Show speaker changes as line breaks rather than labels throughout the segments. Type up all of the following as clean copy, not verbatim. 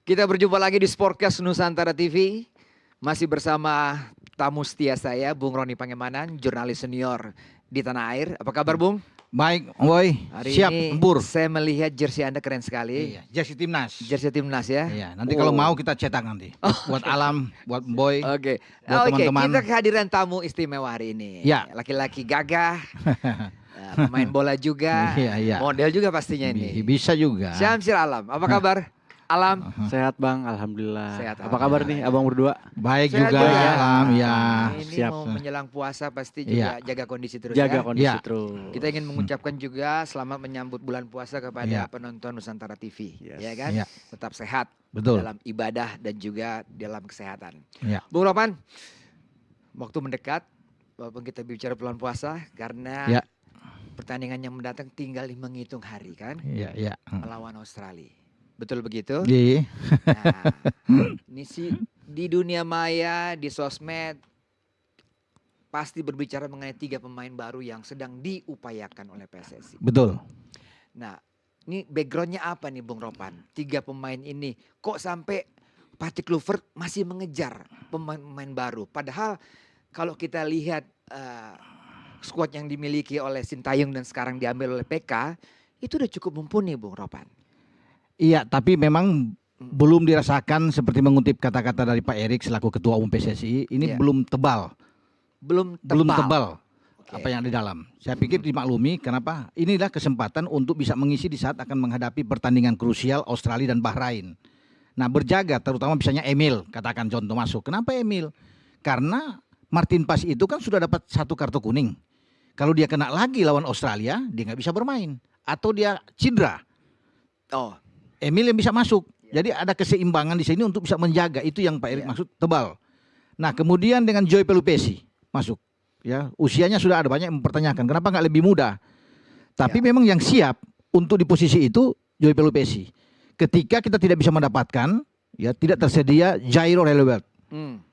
Kita berjumpa lagi di Sportcast Nusantara TV. Masih bersama tamu setia saya, Bung Roni Pangemanan, jurnalis senior di tanah air. Apa kabar, Bung?
Baik, Boy.
Hari
Siap,
ini
tempur.
saya melihat jersey Anda keren sekali.
Iya, jersey timnas.
Jersey timnas ya.
Iya, nanti kalau mau kita cetak nanti. Buat Alam, buat Boy,
Oke,
buat teman-teman.
kita kehadiran tamu istimewa hari ini.
Ya.
Laki-laki gagah, pemain bola juga,
Iya.
model juga pastinya ini.
Bisa juga.
Syamsir Alam, apa kabar? Alam,
Sehat Bang, Alhamdulillah.
Sehat,
Apa kabar nih abang berdua?
Baik
sehat
juga,
juga.
Alam. Ya.
Ini
Siap.
mau menjelang puasa pasti juga
Iya.
jaga kondisi terus
Jaga
ya.
kondisi
Ya.
terus.
Kita ingin mengucapkan juga selamat menyambut bulan puasa kepada
Iya.
penonton Nusantara TV,
Yes.
ya kan?
Iya.
Tetap sehat
Betul.
dalam ibadah dan juga dalam kesehatan.
Ya.
Bung Ropan, waktu mendekat, walaupun kita bicara bulan puasa, karena
Ya.
pertandingan yang mendatang tinggal menghitung hari kan,
Iya.
melawan Australia. Betul begitu?
Iya.
Nah, ini sih di dunia maya, di sosmed pasti berbicara mengenai 3 pemain baru yang sedang diupayakan oleh PSSI.
Betul.
Nah, ini backgroundnya apa nih Bung Ropan? 3 pemain ini kok sampai Patrick Kluivert masih mengejar pemain-pemain baru? Padahal kalau kita lihat skuad yang dimiliki oleh Sintayong dan sekarang diambil oleh PK, itu udah cukup mumpuni Bung Ropan.
Iya, tapi memang belum dirasakan seperti mengutip kata-kata dari Pak Erik selaku Ketua Umum PSSI, ini
Iya.
belum tebal.
Belum
Belum
tebal.
tebal
Oke.
apa yang di dalam. Saya pikir dimaklumi kenapa inilah kesempatan untuk bisa mengisi di saat akan menghadapi pertandingan krusial Australia dan Bahrain. Nah, berjaga terutama misalnya Emil, katakan contoh masuk. Kenapa Emil? Karena Martin Paes itu kan sudah dapat 1 kartu kuning. Kalau dia kena lagi lawan Australia, dia nggak bisa bermain atau dia cedera.
Oh,
Emil yang bisa masuk. Jadi ada keseimbangan di sini untuk bisa menjaga, itu yang Pak Erik
Iya.
maksud tebal. Nah, kemudian dengan Joy Pelupesi masuk. Ya, usianya sudah ada banyak yang mempertanyakan kenapa nggak lebih muda. Tapi
Ya.
memang yang siap untuk di posisi itu Joy Pelupesi. Ketika kita tidak bisa mendapatkan, ya tidak tersedia Jairo Relevert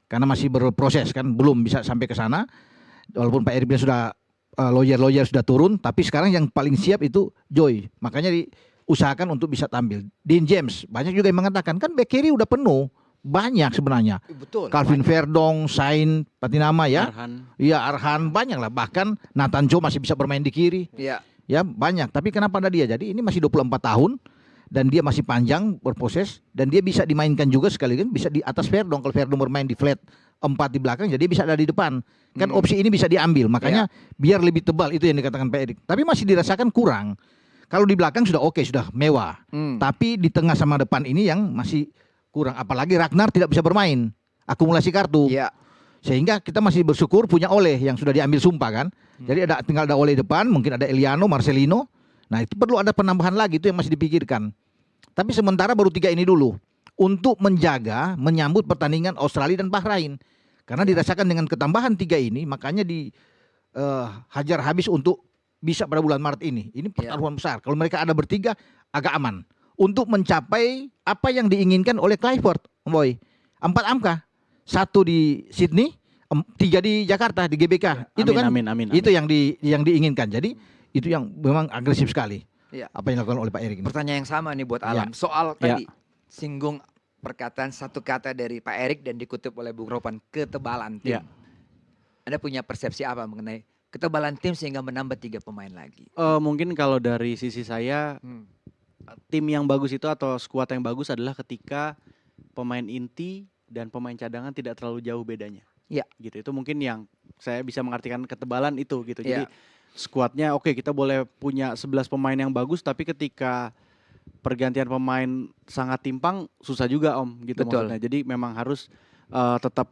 karena masih berproses kan, belum bisa sampai ke sana. Walaupun Pak Erik bilang sudah lawyer sudah turun, tapi sekarang yang paling siap itu Joy. Makanya diusahakan untuk bisa tampil. Dean James banyak juga yang mengatakan kan back kiri udah penuh, banyak sebenarnya.
betul.
Calvin Verdong, Sain, Patinama ya.
Arhan.
Iya, Arhan banyak lah. Bahkan Nathan Joe masih bisa bermain di kiri.
Ya,
Ya, banyak. Tapi kenapa ada dia? Jadi ini masih 24 tahun dan dia masih panjang berproses dan dia bisa dimainkan juga sekaligus bisa di atas Verdong. Kalau Verdong bermain di flat 4 di belakang jadi bisa ada di depan. Kan opsi ini bisa diambil. Makanya biar lebih tebal itu yang dikatakan Pak Erik. Tapi masih dirasakan kurang. Kalau di belakang sudah oke, sudah mewah. Tapi di tengah sama depan ini yang masih kurang. Apalagi Ragnar tidak bisa bermain. Akumulasi kartu.
ya.
Sehingga kita masih bersyukur punya Oleh yang sudah diambil sumpah kan. Jadi tinggal ada Oleh depan, mungkin ada Eliano, Marcelino. Nah, itu perlu ada penambahan lagi, itu yang masih dipikirkan. Tapi sementara baru 3 ini dulu untuk menjaga menyambut pertandingan Australia dan Bahrain. Karena dirasakan dengan ketambahan 3 ini makanya hajar habis untuk bisa pada bulan Maret ini. Ini pertaruhan besar. Kalau mereka ada bertiga agak aman untuk mencapai apa yang diinginkan oleh Kluivert, Boy. 4 angka. 1 di Sydney, 3 di Jakarta di GBK. Itu kan
Amin.
itu yang diinginkan. Jadi itu yang memang agresif sekali.
Ya.
Apa yang dilakukan oleh Pak Erik ini.
Pertanyaan yang sama nih buat Alam. Soal tadi singgung perkataan 1 kata dari Pak Erik dan dikutip oleh Bung Ropan, ketebalan tim.
Ya.
Anda punya persepsi apa mengenai ketebalan tim sehingga menambah 3 pemain lagi?
Mungkin kalau dari sisi saya, tim yang bagus itu atau skuad yang bagus adalah ketika pemain inti dan pemain cadangan tidak terlalu jauh bedanya.
Ya.
Gitu. Itu mungkin yang saya bisa mengartikan ketebalan itu gitu.
Ya.
Jadi skuadnya oke, kita boleh punya 11 pemain yang bagus, tapi ketika pergantian pemain sangat timpang susah juga Om gitu.
Betul.
Maksudnya. Jadi memang harus tetap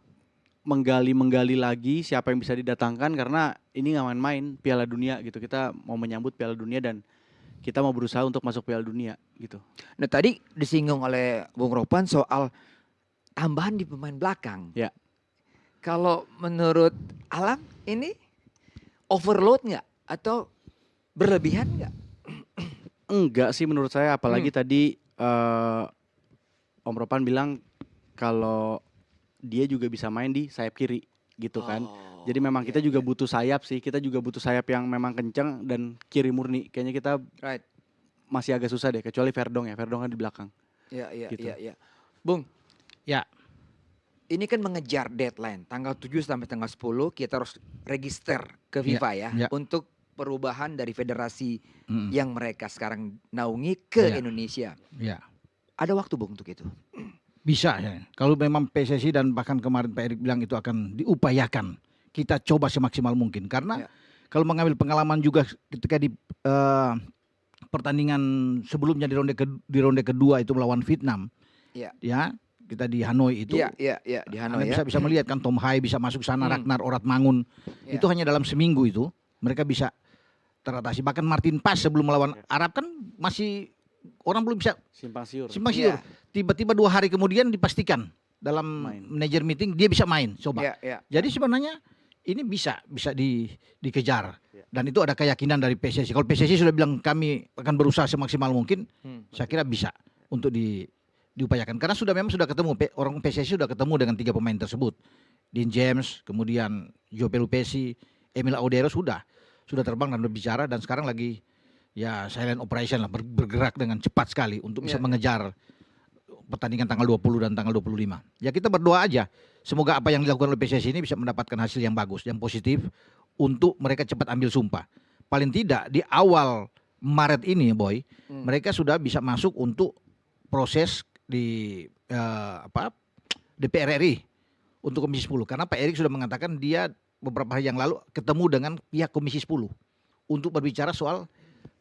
menggali lagi siapa yang bisa didatangkan karena ini nggak main-main Piala Dunia gitu. Kita mau menyambut Piala Dunia dan kita mau berusaha untuk masuk Piala Dunia gitu.
Nah, tadi disinggung oleh Bung Ropan soal tambahan di pemain belakang.
Ya.
Kalau menurut Alam ini overload nggak atau berlebihan nggak?
Enggak sih menurut saya, apalagi tadi Om Ropan bilang kalau dia juga bisa main di sayap kiri gitu kan. Jadi memang kita juga butuh sayap sih. Kita juga butuh sayap yang memang kenceng dan kiri murni. Kayaknya kita masih agak susah deh kecuali Verdong ya. Verdong kan di belakang.
Iya.
Gitu.
Iya. Bung,
Ya,
ini kan mengejar deadline tanggal 7 sampai tanggal 10 kita harus register ke FIFA ya,
ya.
untuk perubahan dari federasi
Mm,
yang mereka sekarang naungi ke
Iya.
Indonesia.
ya.
Ada waktu Bung untuk itu.
Bisa ya. Kalau memang PSSI dan bahkan kemarin Pak Erik bilang itu akan diupayakan, kita coba semaksimal mungkin. Karena
Ya.
kalau mengambil pengalaman juga ketika di pertandingan sebelumnya di ronde kedua itu melawan Vietnam,
Ya.
ya kita di Hanoi itu,
Iya, di
Anda
Hanoi ya.
bisa melihat kan Tom Hai bisa masuk sana,
Hmm.
Ragnar Oratmangun,
Ya.
itu hanya dalam seminggu itu mereka bisa teratasi. Bahkan Martin Paes sebelum melawan Arab kan masih orang belum bisa
Simpang siur.
simpang siur.
Iya.
Tiba-tiba 2 hari kemudian dipastikan dalam
Main.
manajer meeting dia bisa main. Coba.
Ya.
Jadi sebenarnya ini bisa dikejar.
Ya.
Dan itu ada keyakinan dari PSSI. Kalau PSSI sudah bilang kami akan berusaha semaksimal mungkin, saya kira bisa untuk diupayakan. Karena memang sudah ketemu, orang PSSI sudah ketemu dengan 3 pemain tersebut. Dean James, kemudian Joe Pelupesi, Emil Audero sudah terbang dan berbicara, dan sekarang lagi ya silent operation lah, bergerak dengan cepat sekali untuk bisa
Ya.
mengejar pertandingan tanggal 20 dan tanggal 25. Ya kita berdoa aja. Semoga apa yang dilakukan oleh PSSI ini bisa mendapatkan hasil yang bagus, yang positif untuk mereka cepat ambil sumpah. Paling tidak di awal Maret ini, Boy, mereka sudah bisa masuk untuk proses di DPR RI untuk Komisi 10. Karena Pak Erik sudah mengatakan dia beberapa hari yang lalu ketemu dengan pihak Komisi 10 untuk berbicara soal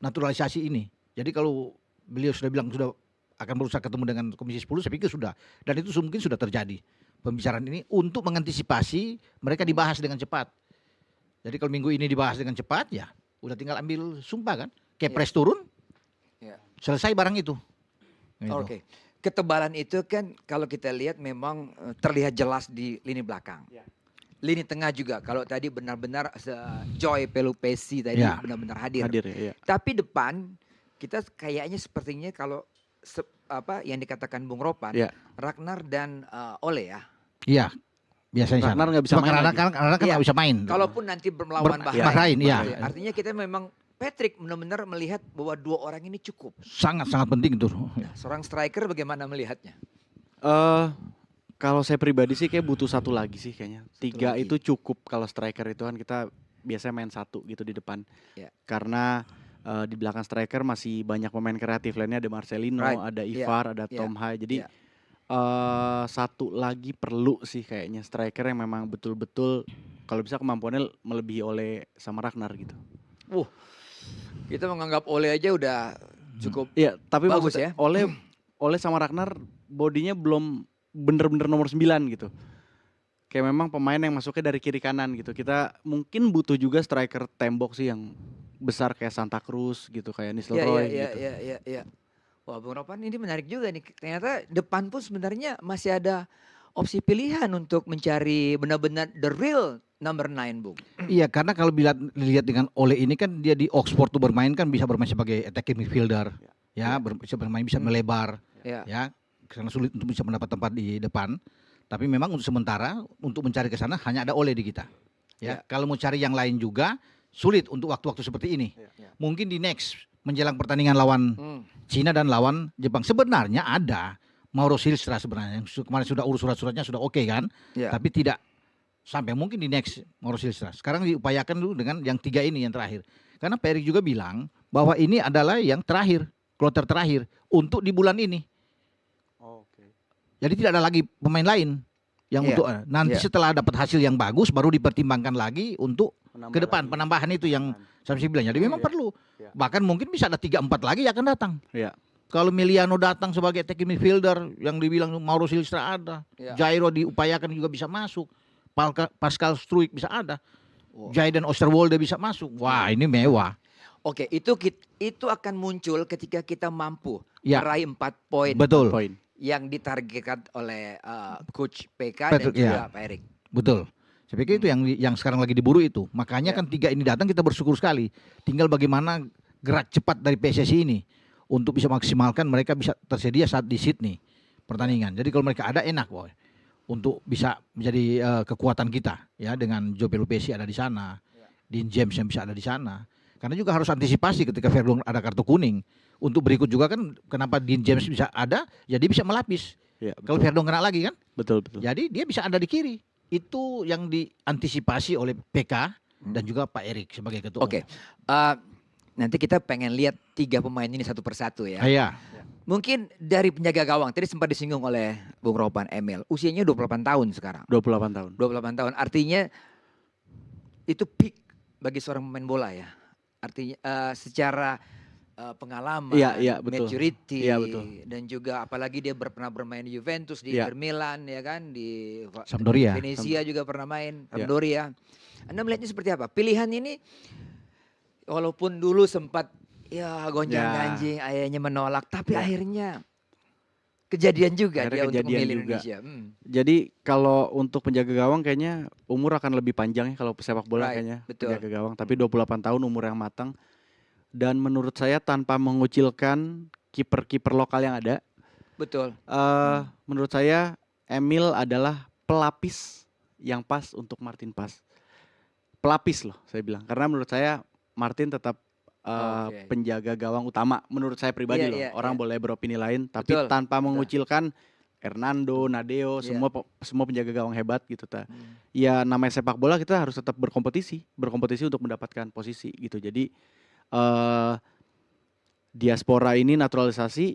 naturalisasi ini. Jadi kalau beliau sudah bilang sudah akan berusaha ketemu dengan Komisi 10, saya pikir sudah. Dan itu mungkin sudah terjadi pembicaraan ini untuk mengantisipasi mereka dibahas dengan cepat. Jadi kalau minggu ini dibahas dengan cepat, ya udah tinggal ambil sumpah kan. Kepres turun,
Ya.
selesai barang itu. Gitu.
Oke. Ketebalan itu kan kalau kita lihat memang terlihat jelas di lini belakang.
Ya.
Lini tengah juga. Kalau tadi benar-benar Joy Pelupesi tadi
Ya.
benar-benar hadir.
Hadir ya.
Tapi depan kita kayaknya sepertinya kalau yang dikatakan Bung Ropan,
Ya.
Ragnar dan Ole ya.
Iya, biasanya
Ragnar
sana.
nggak bisa
Cuma
main
karena
lagi.
Karena kan
Iya.
nggak bisa main.
Kalaupun nanti melawan Bahrain.
Bahrain, iya.
Artinya kita memang Patrick benar-benar melihat bahwa 2 orang ini cukup.
Sangat penting itu.
Nah, seorang striker bagaimana melihatnya?
Kalau saya pribadi sih kayak butuh 1 lagi sih kayaknya. 3
lagi.
itu cukup. Kalau striker itu kan kita biasanya main 1 gitu di depan.
Ya.
Karena di belakang striker masih banyak pemain kreatif lainnya, ada Marcelino,
Right.
ada
Iya.
Ivar, ada
Iya.
Tom Hai. Jadi
Iya.
1 lagi perlu sih kayaknya striker yang memang betul-betul kalau bisa kemampuannya melebihi Ole sama Ragnar gitu.
Kita menganggap Ole aja udah cukup.
Iya, tapi
Bagus
maksudnya
ya.
Ole sama Ragnar bodinya belum bener-bener nomor 9 gitu. Kayak memang pemain yang masuknya dari kiri kanan gitu. Kita mungkin butuh juga striker tembok sih yang besar kayak Santa Cruz gitu, kayak Nistelrooy gitu.
Iya. Wah, Bung Ropan ini menarik juga nih. Ternyata depan pun sebenarnya masih ada opsi pilihan untuk mencari benar-benar the real number 9, Bung.
Iya, karena kalau dilihat dengan Ole ini kan dia di Oxford tuh bermain kan bisa bermain sebagai attacking midfielder. Ya, bisa bermain, bisa melebar.
Ya.
Ya, karena sulit untuk bisa mendapat tempat di depan. Tapi memang untuk sementara untuk mencari ke sana hanya ada Ole di kita. Ya, kalau mau cari yang lain juga sulit untuk waktu-waktu seperti ini.
Ya.
Mungkin di next menjelang pertandingan lawan Cina dan lawan Jepang sebenarnya ada Mauro Silstra sebenarnya yang kemarin sudah urus surat-suratnya sudah oke kan,
Ya.
tapi tidak sampai mungkin di next Mauro Silstra. Sekarang diupayakan dulu dengan yang 3 ini yang terakhir. Karena Pak Erik juga bilang bahwa ini adalah yang terakhir, kloter terakhir untuk di bulan ini. Jadi tidak ada lagi pemain lain yang
Iya.
untuk nanti
Iya.
setelah dapat hasil yang bagus baru dipertimbangkan lagi untuk
Menambah
ke depan
lagi.
penambahan itu yang saya bilang. Jadi memang
Iya.
perlu.
Iya.
Bahkan mungkin bisa ada 3-4 lagi yang akan datang.
Iya.
Kalau Miliano datang sebagai attacking midfielder yang dibilang Mauro Silstra ada.
Iya.
Jairo diupayakan juga bisa masuk. Pascal Struijk bisa ada.
Wow.
Jayden Osterwolde bisa masuk. Wah, ini mewah.
Oke, itu akan muncul ketika kita mampu
Ya.
meraih 4 poin
Betul.
Poin.
yang ditargetkan oleh coach PK
Betul,
dan juga
ya.
Pak Erik.
Betul. Saya pikir itu yang sekarang lagi diburu itu. Makanya
Ya.
kan 3 ini datang kita bersyukur sekali. Tinggal bagaimana gerak cepat dari PSSI ini untuk bisa maksimalkan mereka bisa tersedia saat di Sydney pertandingan. Jadi kalau mereka ada enak, boy. Untuk bisa menjadi kekuatan kita ya dengan Joe Pelupesi ada di sana. Dean James yang bisa ada di sana. Karena juga harus antisipasi ketika Verdun ada kartu kuning. Untuk berikut juga kan kenapa Dean James bisa ada, ya dia bisa melapis
Iya,
Kalau
betul.
Verdong kena lagi kan.
Betul, betul.
Jadi dia bisa ada di kiri. Itu yang diantisipasi oleh PK dan juga Pak Erik sebagai ketua
Oke.
umum.
Nanti kita pengen lihat 3 pemain ini satu persatu ya.
Iya.
Mungkin dari penjaga gawang tadi sempat disinggung oleh Bung Ropan Emil. Usianya 28 tahun sekarang.
28 tahun.
28 tahun. Artinya itu peak bagi seorang pemain bola ya. Artinya secara pengalaman,
Iya, betul.
maturity,
Iya, betul.
dan juga apalagi dia pernah bermain di Juventus, di
Iya.
Inter Milan ya kan, di
Sampdoria.
Venezia juga pernah main,
Iya.
Sampdoria. Anda melihatnya seperti apa? Pilihan ini walaupun dulu sempat ya gonjang-ganjing, ayahnya menolak, tapi
Ya.
akhirnya kejadian juga
Akhirnya
dia untuk
kejadian
memilih
juga.
Indonesia.
Jadi kalau untuk penjaga gawang kayaknya umur akan lebih panjang ya kalau sepak bola
Right,
kayaknya
betul.
penjaga gawang. Tapi 28 tahun umur yang matang. Dan menurut saya tanpa mengucilkan kiper-kiper lokal yang ada,
Betul.
menurut saya Emil adalah pelapis yang pas untuk Martin Paes. Pelapis loh saya bilang. Karena menurut saya Martin tetap
Oke.
penjaga gawang utama menurut saya pribadi
Iya,
loh.
iya,
Orang
iya.
boleh beropini lain, tapi
Betul.
tanpa mengucilkan Hernando, Nadeo,
Iya.
semua penjaga gawang hebat gitu ta.
Hmm.
Ya namanya sepak bola kita harus tetap berkompetisi untuk mendapatkan posisi gitu. Jadi diaspora ini naturalisasi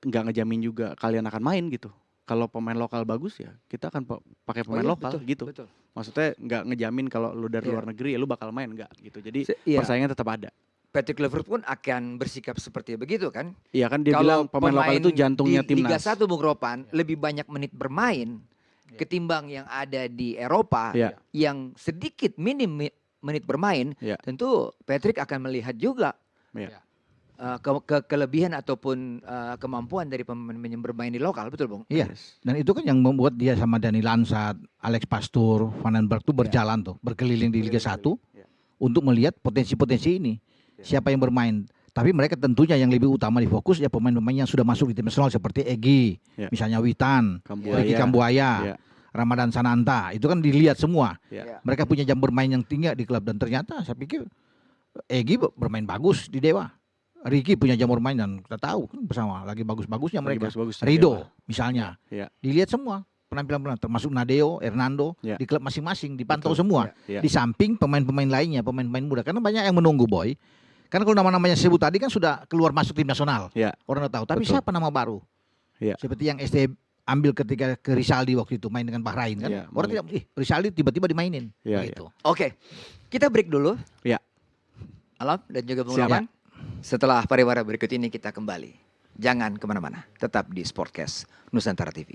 nggak ngejamin juga kalian akan main gitu. Kalau pemain lokal bagus ya kita akan pakai
Oh
pemain
iya,
lokal
betul,
gitu.
betul.
Maksudnya nggak ngejamin kalau lu dari
Iya.
luar negeri ya lu bakal main nggak gitu. Jadi
Iya.
persaingan tetap ada.
Patrick Kluivert pun akan bersikap seperti begitu kan?
Iya kan dia
Kalau
bilang pemain lokal itu jantungnya
di Liga
timnas.
1 Bung Ropan lebih banyak menit bermain ketimbang yang ada di Eropa
Iya.
yang sedikit minim menit bermain,
Iya.
tentu Patrick akan melihat juga
Iya.
kelebihan ataupun kemampuan dari pemain yang bermain di lokal, betul Bung?
Iya.
Yes.
Dan itu kan yang membuat dia sama Dani Lansat, Alex Pastur, Van den Berg tuh berjalan tuh, berkeliling di Liga 1
Iya.
untuk melihat potensi-potensi ini. Siapa yang bermain. Tapi mereka tentunya yang lebih utama di fokus ya pemain-pemain yang sudah masuk di tim nasional seperti Egy,
Iya.
misalnya Witan,
Kambuaya.
Ricky Kambuaya,
Iya.
Ramadan Sananta. Itu kan dilihat semua.
Iya.
Mereka punya jam bermain yang tinggi di klub dan ternyata saya pikir Egy bermain bagus di Dewa. Ricky punya jam bermain dan kita tahu kan bersama lagi bagus-bagusnya
Lagi
mereka.
bagus-bagusnya
Rido
Dewa.
misalnya.
Iya.
Dilihat semua penampilan-penampilan termasuk Nadeo, Hernando
Iya.
di klub masing-masing dipantau
Betul.
semua.
Iya.
Di samping pemain-pemain lainnya, pemain-pemain muda karena banyak yang menunggu Boy. Karena kalau nama-namanya sebut tadi kan sudah keluar masuk tim nasional.
Iya.
Orang udah tahu. Tapi
Betul.
siapa nama baru?
Iya.
Seperti yang ST ambil ketika ke Rizaldi waktu itu main dengan Bahrain kan.
Iya,
Orang tidak, Rizaldi tiba-tiba dimainin.
Iya,
Begitu.
Oke, kita break dulu.
Iya.
Alam dan juga Bung
Siap.
Roman. Setelah pariwara berikut ini kita kembali. Jangan kemana-mana, tetap di Sportcast Nusantara TV.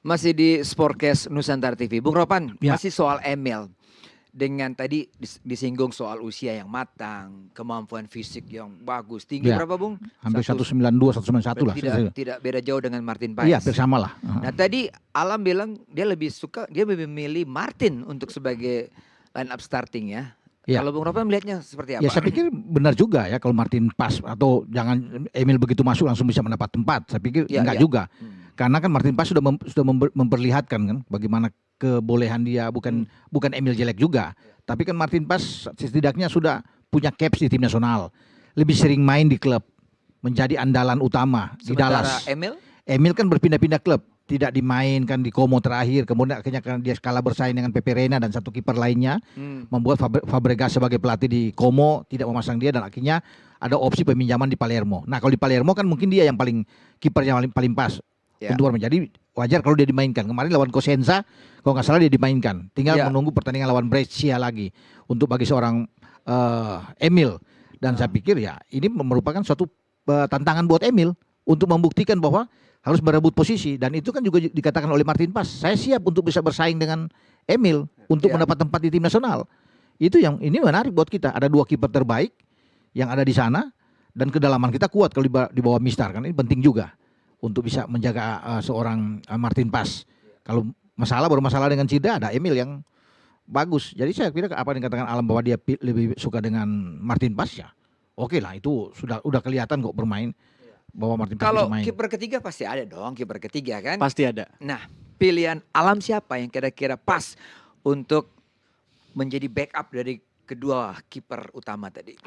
Masih di Sportcast Nusantara TV. Bung Ropan,
Ya.
masih soal Emil. Dengan tadi disinggung soal usia yang matang, kemampuan fisik yang bagus. Tinggi
Ya.
berapa Bung?
Hampir 192, 191 lah.
Tidak beda jauh dengan Martin Paes.
Iya, hampir sama lah.
Nah tadi Alam bilang dia lebih memilih Martin untuk sebagai line up starting ya.
Iya.
Kalau Bung Ropan melihatnya seperti apa?
Ya saya pikir benar juga ya kalau Martin pas atau jangan Emil begitu masuk langsung bisa mendapat tempat. Saya pikir
Ya,
enggak
ya.
juga. Karena kan Martin Pas sudah memperlihatkan kan bagaimana kebolehan dia bukan Emil jelek juga. Tapi kan Martin Pas setidaknya sudah punya caps di tim nasional. Lebih sering main di klub. Menjadi andalan utama di
Sementara
Dallas.
Emil
Kan berpindah-pindah klub. Tidak dimainkan di Como terakhir. Kemudian akhirnya karena dia kalah bersaing dengan Pepe Reina dan satu kiper lainnya. Membuat Fabregas sebagai pelatih di Como tidak memasang dia dan akhirnya ada opsi peminjaman di Palermo. Nah kalau di Palermo kan mungkin dia yang kiper yang paling pas
Ya.
untuk bermain. Jadi wajar kalau dia dimainkan. Kemarin lawan Cosenza kalau nggak salah dia dimainkan. Tinggal
Ya.
menunggu pertandingan lawan Brescia lagi untuk bagi seorang Emil. Dan saya pikir ya ini merupakan suatu tantangan buat Emil untuk membuktikan bahwa harus berebut posisi dan itu kan juga dikatakan oleh Martin Pas. Saya siap untuk bisa bersaing dengan Emil untuk
Ya.
mendapat tempat di tim nasional. Itu yang ini menarik buat kita. Ada dua kiper terbaik yang ada di sana dan kedalaman kita kuat kalau di bawah Mistar kan ini penting juga untuk bisa menjaga seorang Martin Pas. Kalau baru masalah dengan cedera ada Emil yang bagus. Jadi saya kira apa yang dikatakan Alam bahwa dia lebih suka dengan Martin Pas ya. Oke lah itu udah kelihatan kok bermain bahwa Martin Pas
kalau
bisa main.
kiper ketiga pasti ada dong kiper ketiga kan.
Pasti ada.
Nah pilihan Alam siapa yang kira-kira pas untuk menjadi backup dari kedua kiper utama tadi?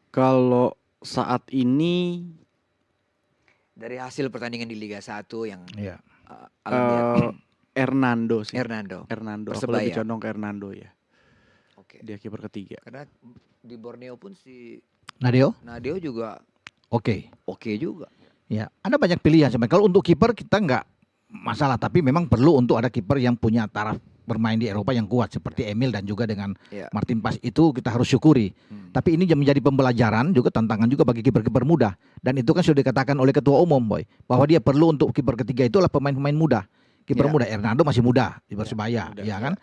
Kalau saat ini
Dari hasil pertandingan di Liga 1 yang
Iya.
Alam lihat.
Hernando sih.
Hernando.
Hernando. Aku
Persebaya.
lebih condong ke Hernando ya.
Oke.
Dia kiper ketiga.
Karena di Borneo pun si
Nadeo?
Nadeo juga
Oke.
oke juga.
Ya, ada banyak pilihan sebenarnya. Kalau untuk kiper kita nggak masalah, tapi memang perlu untuk ada kiper yang punya taraf bermain di Eropa yang kuat seperti Emil dan juga dengan
Ya.
Martin Pas, itu kita harus syukuri. Tapi ini menjadi pembelajaran juga, tantangan juga bagi kiper-kiper muda. Dan itu kan sudah dikatakan oleh Ketua Umum, Boy, bahwa dia perlu untuk kiper ketiga itu adalah pemain-pemain muda. Kiper
Ya.
muda. Hernando masih muda di Persebaya,
muda,
ya kan?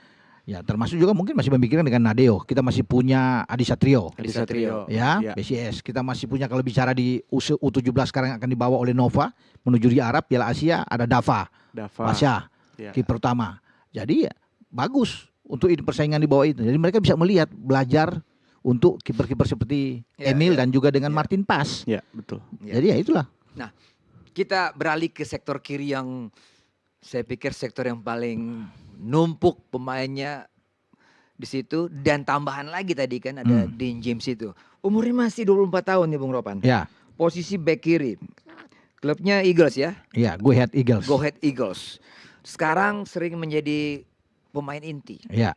Ya, termasuk juga mungkin masih memikirkan dengan Nadeo. Kita masih punya Adi Satrio.
Adi Satrio.
Ya,
Ya.
BCS. Kita masih punya, kalau bicara di U17 sekarang akan dibawa oleh Nova menuju di Arab, Piala Asia, ada Dava,
Dava.
Pasha,
Ya.
kiper utama. Jadi ya, bagus untuk ini persaingan di bawah itu. Jadi mereka bisa melihat, belajar untuk kiper-kiper seperti
Ya,
Emil
ya.
dan juga dengan
Ya.
Martin Pas.
Ya, betul.
Ya.
Jadi ya itulah.
Kita beralih ke sektor kiri yang saya pikir sektor yang paling numpuk pemainnya di situ, dan tambahan lagi tadi kan ada Dean James itu. Umurnya masih 24 tahun nih Bung Ropan.
Ya,
Posisi back kiri. Klubnya Eagles ya,
ya, Go Ahead Eagles.
Go Ahead Eagles. Sekarang sering menjadi pemain inti.
Ya,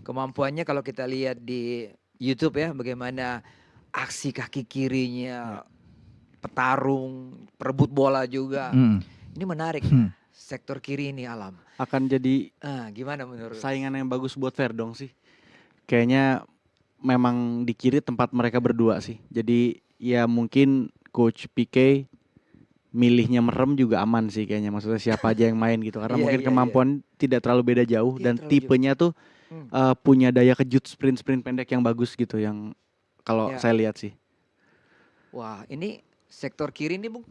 Kemampuannya kalau kita lihat di YouTube ya, bagaimana aksi kaki kirinya, petarung, perebut bola juga.
hmm.
Ini menarik.
Hmm.
Sektor kiri ini Alam.
Akan jadi
Gimana menurut?
saingan yang bagus buat Verdong sih. Kayaknya memang di kiri tempat mereka berdua sih. Jadi ya mungkin Coach PK milihnya merem juga aman sih kayaknya. Maksudnya siapa aja yang main gitu. Karena
Iya,
mungkin
iya,
kemampuan tidak terlalu beda jauh.
Tidak
Dan
terlalu
tipenya tuh punya daya kejut sprint-sprint pendek yang bagus gitu. Yang kalau
Ya.
saya lihat sih.
Wah, ini sektor kiri ini Bung.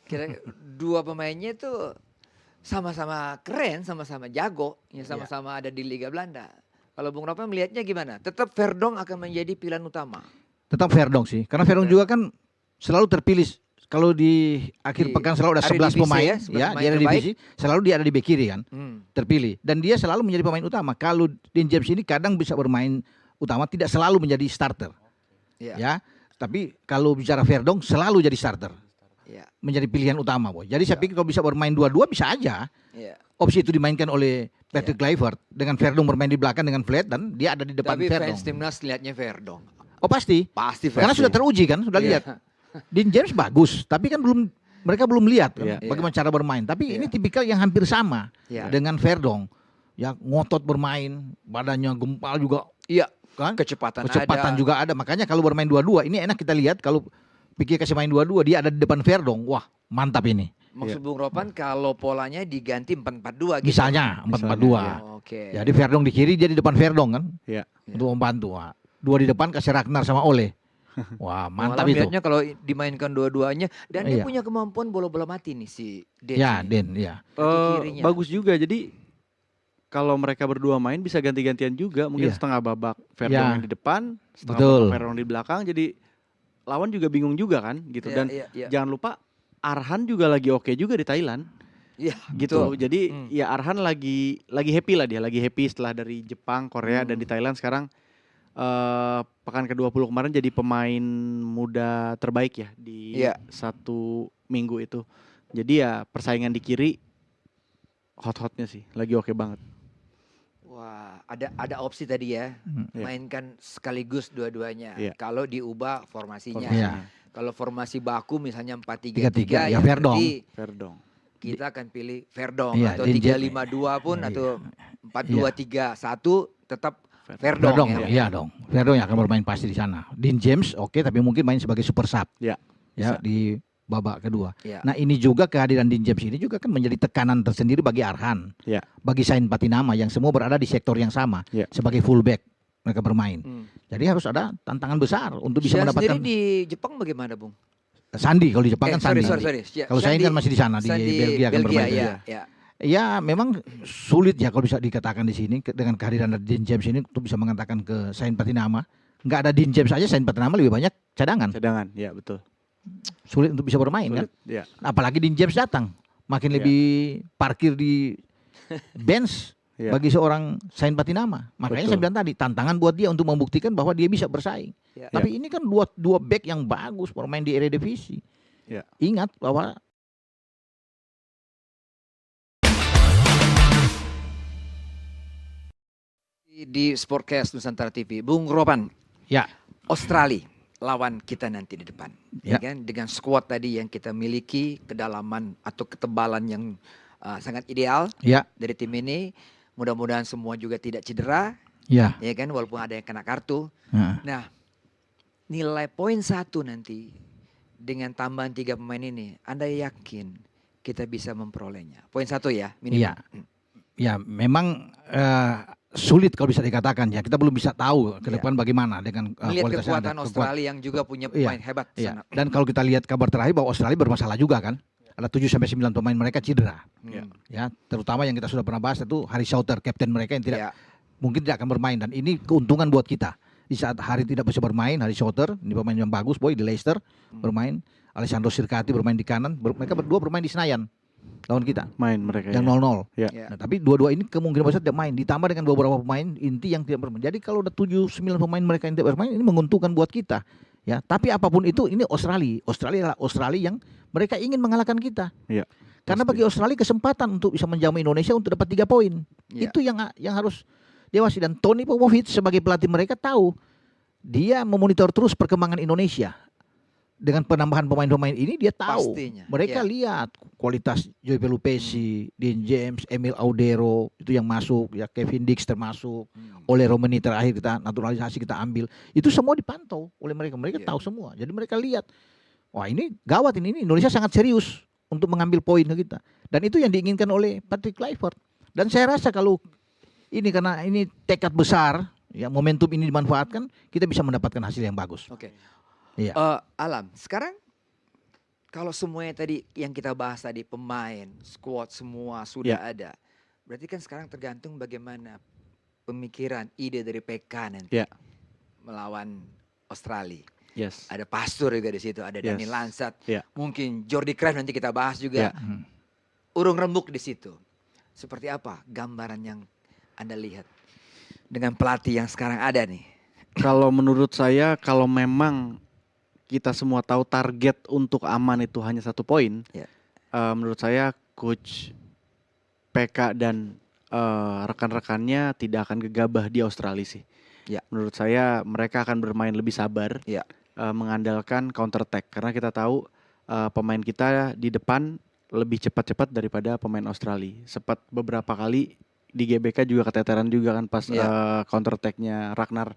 Kira dua pemainnya itu sama-sama keren, sama-sama jago, ya sama-sama ada di Liga Belanda. Kalau Bung Ropan melihatnya gimana? Tetap Verdong akan menjadi pilihan utama.
Tetap Verdong sih. Karena Verdong juga kan selalu terpilih. Kalau di akhir
Di
pekan selalu ada
area
11
divisi
pemain,
ya, 11
ya,
pemain
di area
terbaik.
divisi, selalu dia ada di bek kiri kan,
Hmm.
terpilih. Dan dia selalu menjadi pemain utama. Kalau Dean James ini kadang bisa bermain utama, tidak selalu menjadi starter.
Ya.
Ya, tapi kalau bicara Verdong selalu jadi starter,
Ya.
menjadi pilihan utama, Boy. Jadi saya pikir kalau bisa bermain dua-dua bisa aja.
Ya.
Opsi itu dimainkan oleh Patrick Kluivert dengan Verdong bermain di belakang dengan Flat dan dia ada di depan
Tapi
Verdong.
fans timnas lihatnya Verdong.
Oh pasti.
Pasti
Karena
Verdong.
sudah teruji kan, sudah
Iya.
lihat. Dean James bagus, tapi kan mereka belum lihat kan,
Iya.
bagaimana cara bermain. Tapi
Iya.
ini tipikal yang hampir sama
Iya.
dengan Verdong. Ya ngotot bermain, badannya gempal juga
Iya.
kan.
Kecepatan ada.
Juga ada. Makanya kalau bermain dua-dua ini enak kita lihat, kalau Pique kasih main dua-dua dia ada di depan Verdong. Wah, mantap ini.
Maksud Bung Ropan kalau polanya diganti 4-4-2 gitu.
Misalnya 4-4-2.
Misalnya,
Oke.
Jadi Verdong di kiri, dia di depan Verdong kan
Ya.
untuk membantu. Wah, dua di depan kasih Ragnar sama Ole. Wah, mantap
Malah
itu.
lihatnya kalau dimainkan dua-duanya, dan dia
Iya.
punya kemampuan bola-bola mati nih si Den.
Ya,
ini.
Den, ya.
Kaki kirinya.
Bagus juga. Jadi kalau mereka berdua main bisa ganti-gantian juga. Mungkin
Iya.
setengah babak Verdong
Ya.
yang di depan, setengah
Betul.
babak Verdong di belakang. Jadi lawan juga bingung juga kan gitu.
Iya,
Dan
iya, iya.
jangan lupa Arhan juga lagi oke juga di Thailand
Iya,
gitu.
betul.
Jadi
Hmm.
ya Arhan lagi happy lah, dia lagi happy setelah dari Jepang, Korea dan di Thailand sekarang pekan ke-20 kemarin jadi pemain muda terbaik ya di
Iya.
1 minggu itu. Jadi ya persaingan di kiri hot-hotnya sih, lagi oke banget.
Wah, ada opsi tadi ya.
Iya.
Mainkan sekaligus dua-duanya.
Iya.
Kalau diubah formasinya.
Iya.
Kalau formasi baku misalnya
3-3,
4-3-3
ya Verdong.
berarti
Verdong.
kita akan pilih Verdong,
Iya,
atau
Dean James.
3-5-2 pun,
Iya.
atau 4-2-3-1 tetap Verdong,
Verdong,
ya.
iya dong. Verdong yang akan bermain pasti di sana. Dean James oke, tapi mungkin main sebagai super sub.
Ya,
Ya
bisa.
di babak kedua.
Iya.
Nah, ini juga kehadiran Dean James ini juga kan menjadi tekanan tersendiri bagi Arhan.
Ya.
Bagi Sain Patinama yang semua berada di sektor yang sama
Ya.
sebagai fullback mereka bermain.
Hmm.
Jadi harus ada tantangan besar untuk bisa
Syah
mendapatkan
sendiri di Jepang bagaimana, Bung?
Sandi. Kalau di Jepang kan Sandi.
sorry.
Kalau Sain kan masih di sana di Belgia kan bermain.
ya, ya.
Ya memang sulit ya kalau bisa dikatakan di sini dengan kehadiran Dean James ini untuk bisa mengatakan ke Sain Patinama. Nggak ada Dean James aja, Sain Patinama lebih banyak cadangan.
Cadangan, ya betul.
Sulit untuk bisa bermain kan.
Sulit, ya.
Apalagi Dean James datang, makin
Ya.
lebih parkir di bench
Iya.
bagi seorang Sain Patinama. Makanya saya
Betul.
bilang tadi tantangan buat dia untuk membuktikan bahwa dia bisa bersaing.
Ya.
Tapi ini kan dua back yang bagus bermain di Eredivisie.
Ya.
Ingat bahwa
Di Sportcast Nusantara TV, Bung Ropan,
ya,
Australia lawan kita nanti di depan,
Ya.
kan? Dengan skuad tadi yang kita miliki, kedalaman atau ketebalan yang sangat ideal
ya,
dari tim ini. Mudah-mudahan semua juga tidak cedera,
ya.
ya kan? Walaupun ada yang kena kartu.
Nah,
Nah, nilai poin 1 nanti dengan tambahan 3 pemain ini, Anda yakin kita bisa memperolehnya? Poin 1 ya, minimal.
Iya. Ya, memang sulit kalau bisa dikatakan ya. Kita belum bisa tahu ke
Iya.
depan bagaimana dengan
Melihat
kualitas yang ada.
kekuatan Australia yang juga punya
Iya,
pemain hebat di
Iya.
sana.
Dan kalau kita lihat kabar terakhir bahwa Australia bermasalah juga kan. Ada 7-9 pemain mereka cedera.
Hmm.
Ya, terutama yang kita sudah pernah bahas itu Harry Sauter, kapten mereka yang tidak
Ya.
mungkin tidak akan bermain, dan ini keuntungan buat kita. Di saat Harry tidak bisa bermain, Harry Sauter, ini pemain yang bagus boy di Leicester bermain, Alessandro Sirkati bermain di kanan, mereka berdua bermain di Senayan lawan kita
Main mereka
yang
ya.
0-0.
Ya.
Ya.
Nah, tapi dua-dua ini kemungkinan besar tidak main, ditambah dengan beberapa pemain inti yang tidak bermain. Jadi kalau ada 7-9 pemain mereka yang tidak bermain, ini menguntungkan buat kita. Ya, tapi apapun itu, ini Australia adalah Australia yang mereka ingin mengalahkan kita.
Iya.
Karena
Pasti.
bagi Australia kesempatan untuk bisa menjamu Indonesia untuk dapat 3 poin.
Ya.
Itu yang harus diawasi, dan Tony Popovic sebagai pelatih mereka tahu. Dia memonitor terus perkembangan Indonesia. Dengan penambahan pemain-pemain ini dia tahu.
Pastinya,
Mereka
ya.
lihat kualitas Joey Pelupesi, Dean James, Emil Audero itu yang masuk, ya Kevin Dix termasuk. Oleh Romani terakhir kita naturalisasi kita ambil. Itu semua dipantau oleh mereka. Mereka
Ya.
tahu semua. Jadi mereka lihat, wah ini gawat ini Indonesia sangat serius untuk mengambil poin ke kita. Dan itu yang diinginkan oleh Patrick Kluivert. Dan saya rasa kalau ini karena ini tekad besar, ya momentum ini dimanfaatkan, kita bisa mendapatkan hasil yang bagus.
Oke.
Iya.
Alam, sekarang kalau semuanya tadi yang kita bahas tadi, pemain, squad semua sudah ada. Berarti kan sekarang tergantung bagaimana pemikiran, ide dari PK nanti
Ya.
melawan Australia.
Yes.
Ada Pastur juga di situ, ada Dani
Yes.
Lansat,
Ya.
mungkin Jordi Cruyff nanti kita bahas juga.
Ya.
Urung rembuk di situ. Seperti apa gambaran yang Anda lihat dengan pelatih yang sekarang ada nih?
Kalau menurut saya, kalau memang kita semua tahu target untuk aman itu hanya 1 poin,
Ya.
menurut saya coach PK dan rekan-rekannya tidak akan gegabah di Australia sih.
Ya.
Menurut saya mereka akan bermain lebih sabar,
Ya.
mengandalkan counter attack, karena kita tahu pemain kita di depan lebih cepat-cepat daripada pemain Australia. Sempat beberapa kali di GBK juga keteteran juga kan pas
Ya.
counter attack-nya Ragnar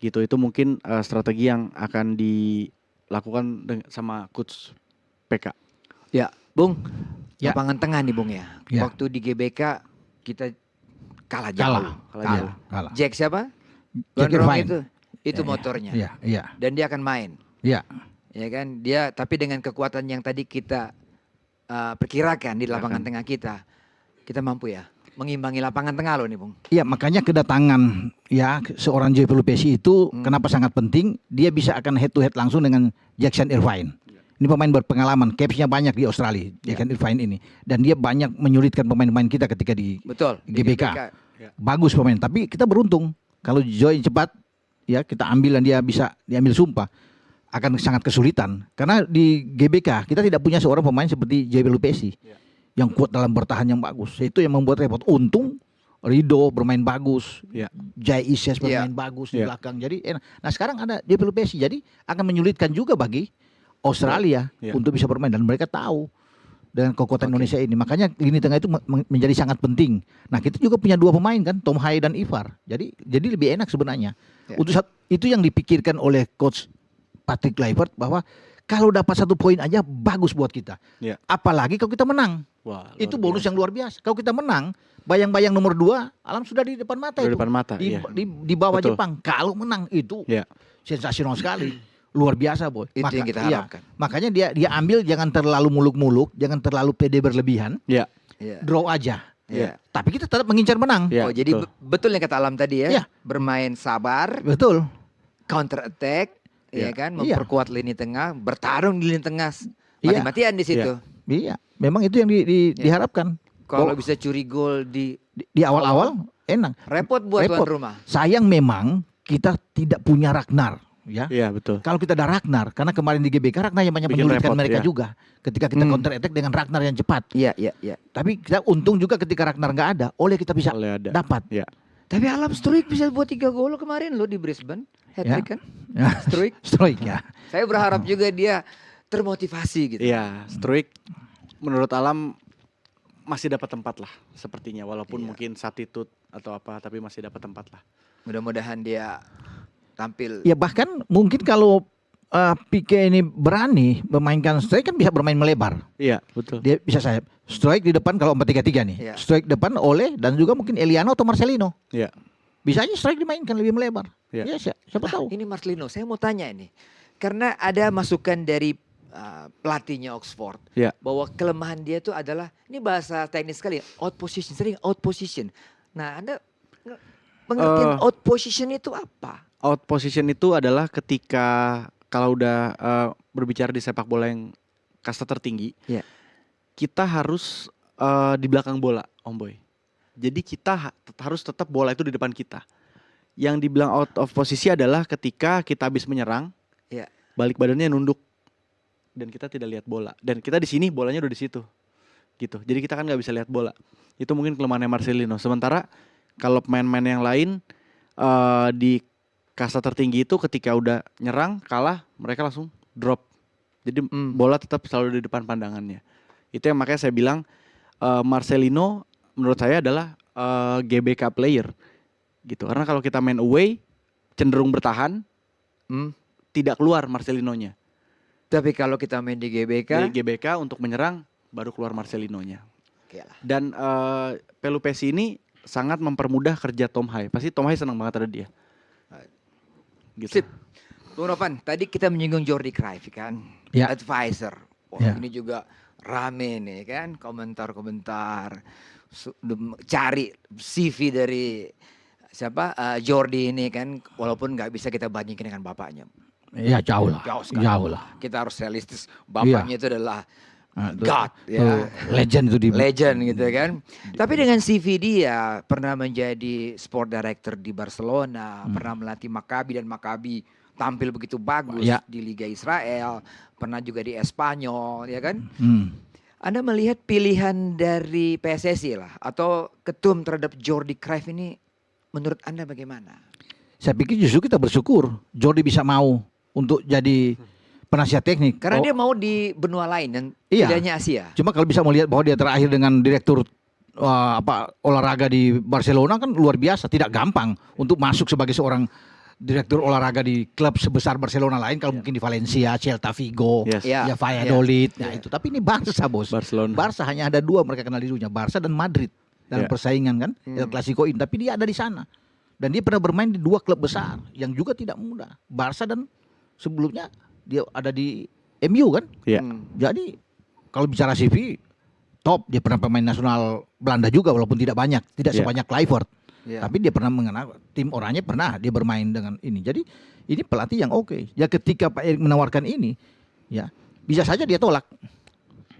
gitu. Itu mungkin strategi yang akan dilakukan sama coach PK.
Ya, Bung.
Ya.
Lapangan tengah nih, Bung ya.
Ya.
Waktu di GBK kita kalah jauh.
Kalah.
Jack siapa?
Jack
Gondrong
Irvine.
itu
Ya,
motornya.
Iya, iya.
Dan dia akan main.
Iya.
Ya kan? Dia tapi dengan kekuatan yang tadi kita perkirakan di lapangan tengah kita mampu ya mengimbangi lapangan tengah loh nih, Bung.
Iya, makanya kedatangan ya seorang Joey Pelupesi itu kenapa sangat penting? Dia bisa akan head to head langsung dengan Jackson Irvine. Ini pemain berpengalaman, capsnya banyak di Australia, Jackson Irvine ini, dan dia banyak menyulitkan pemain-pemain kita ketika di
Betul. di
GBK.
Ya.
Bagus pemain, tapi kita beruntung kalau Joey cepat ya kita ambil dan dia bisa diambil sumpah, akan sangat kesulitan karena di GBK kita tidak punya seorang pemain seperti Joey Pelupesi yang kuat dalam bertahan yang bagus. Itu yang membuat repot. Untung Rido bermain bagus,
Ya.
Jai Isyes bermain bagus di
Ya.
belakang. Jadi enak. Nah sekarang ada Joey Pelupesi, jadi akan menyulitkan juga bagi Australia
Ya.
untuk bisa bermain, dan mereka tahu dengan kekuatan Indonesia ini. Makanya lini tengah itu menjadi sangat penting. Nah kita juga punya 2 pemain kan, Tom Hai dan Ivar. Jadi lebih enak sebenarnya.
Ya.
Untuk itu yang dipikirkan oleh coach Patrick Kluivert, bahwa kalau dapat 1 poin aja bagus buat kita.
Ya.
Apalagi kalau kita menang.
Wah,
Itu
luar
bonus
biasa.
yang luar biasa. Kalau kita menang, bayang-bayang nomor 2, Alam sudah di depan mata
Di
itu.
depan mata,
di,
iya.
di bawah
Betul.
Jepang. Kalau menang itu
Ya.
sensasional sekali. Luar biasa, boy.
Itu yang kita
iya.
harapkan.
Makanya dia ambil, jangan terlalu muluk-muluk, jangan terlalu pede berlebihan.
Ya.
Ya.
Draw aja.
Ya.
Tapi kita tetap mengincar menang.
Ya,
Oh, jadi
betul.
betul yang kata Alam tadi ya.
Iya.
Bermain sabar,
Betul.
counter attack, ya
Iya.
kan,
Iya.
memperkuat lini tengah, bertarung di lini tengah,
Iya.
mati-matian di situ.
Iya. Memang itu yang diharapkan.
Kalau bisa curi gol
Di awal-awal enak.
repot buat tuan
Repot.
rumah.
Sayang memang kita tidak punya Ragnar, ya.
Iya betul.
Kalau kita ada Ragnar, karena kemarin di GBK Ragnar yang banyak
Bikin
menyulitkan
repot,
mereka
ya.
juga. Ketika kita counter attack dengan Ragnar yang cepat.
Iya, iya, iya.
Tapi kita untung juga ketika Ragnar nggak ada, oleh kita bisa
Oleh ada.
dapat.
Ya.
Tapi Alam Struik bisa buat 3 gol kemarin loh di Brisbane. Hat-trick kan?
Ya.
Struik.
Stroik ya.
Saya berharap juga dia termotivasi gitu.
Iya, Struik menurut Alam masih dapat tempat lah sepertinya, walaupun
Iya.
mungkin substitute atau apa, tapi masih dapat tempat lah.
Mudah-mudahan dia tampil.
Ya bahkan mungkin kalau Pique ini berani memainkan strike kan bisa bermain melebar.
Iya, betul.
Dia bisa sayap. Strike di depan kalau 4-3-3 nih.
Iya.
Strike depan oleh dan juga mungkin Eliano atau Marcelino.
Iya.
Bisa aja strike dimainkan lebih melebar.
Iya.
Ya, siapa
Nah,
tahu.
ini Marcelino, saya mau tanya ini. Karena ada masukan dari pelatihnya Oxford
Iya.
bahwa kelemahan dia itu adalah, ini bahasa teknis sekali, out position, sering out position. Nah, Anda pengertian out position itu apa?
Out position itu adalah ketika kalau udah berbicara di sepak bola yang kasta tertinggi,
Iya.
kita harus di belakang bola, Om Boy. Jadi kita harus tetap bola itu di depan kita. Yang dibilang out of posisi adalah ketika kita habis menyerang,
Iya.
balik badannya nunduk dan kita tidak lihat bola. Dan kita di sini bolanya udah di situ, gitu. Jadi kita kan nggak bisa lihat bola. Itu mungkin kelemahannya Marcelino. Sementara kalau pemain-pemain yang lain di kasta tertinggi itu ketika udah nyerang kalah mereka langsung drop. Jadi bola tetap selalu di depan pandangannya. Itu yang makanya saya bilang Marcelino menurut saya adalah GBK player gitu. Karena kalau kita main away cenderung bertahan, tidak keluar Marcelinonya.
Tapi kalau kita main di GBK,
Di GBK untuk menyerang baru keluar Marcelinonya.
oke lah.
Dan Pelupesi ini sangat mempermudah kerja Tom Hai. Pasti Tom Hai senang banget ada dia. Gitu.
Sip. Bung Ropan, tadi kita menyinggung Jordi Cruyff kan,
Ya.
advisor. Wah,
Ya.
ini juga rame nih kan, komentar-komentar. Cari CV dari siapa Jordi ini kan, walaupun nggak bisa kita bandingkan dengan bapaknya.
Ya jauh lah.
Jauh sekali.
Jauh lah.
Kita harus realistis. Bapaknya itu adalah
Itu-
God,
itu
ya.
legend itu di
Legend gitu kan. Tapi dengan CV dia pernah menjadi sport director di Barcelona, pernah melatih Maccabi dan Maccabi tampil begitu bagus
Ya.
di Liga Israel, pernah juga di Espanyol, ya kan?
Hmm.
Anda melihat pilihan dari PSSI lah atau ketum terhadap Jordi Cruyff ini menurut Anda bagaimana?
Saya pikir justru kita bersyukur Jordi bisa mau untuk jadi penasihat teknik.
Karena
Oh,
dia mau di benua lain dan
Iya.
tidak hanya Asia.
Cuma kalau bisa melihat bahwa dia terakhir dengan direktur olahraga di Barcelona kan luar biasa, tidak gampang untuk masuk sebagai seorang direktur olahraga di klub sebesar Barcelona lain. Kalau mungkin di Valencia, Celta Vigo,
Yes.
Iya.
ya Valladolid,
Iya.
nah itu. Tapi ini Barca bos.
Barcelona.
Barca hanya ada dua mereka kenal di dunia, Barca dan Madrid dalam
Iya.
persaingan kan, El Clasico ini. Tapi dia ada di sana dan dia pernah bermain di dua klub besar yang juga tidak mudah, Barca dan sebelumnya dia ada di MU kan.
Iya.
Jadi kalau bicara CV top, dia pernah pemain nasional Belanda juga walaupun tidak banyak, tidak
Iya.
sebanyak Kluivert.
Iya.
Tapi dia pernah mengenal tim orangnya, pernah dia bermain dengan ini. Jadi ini pelatih yang oke. Ya ketika Pak Erik menawarkan ini, ya bisa saja dia tolak.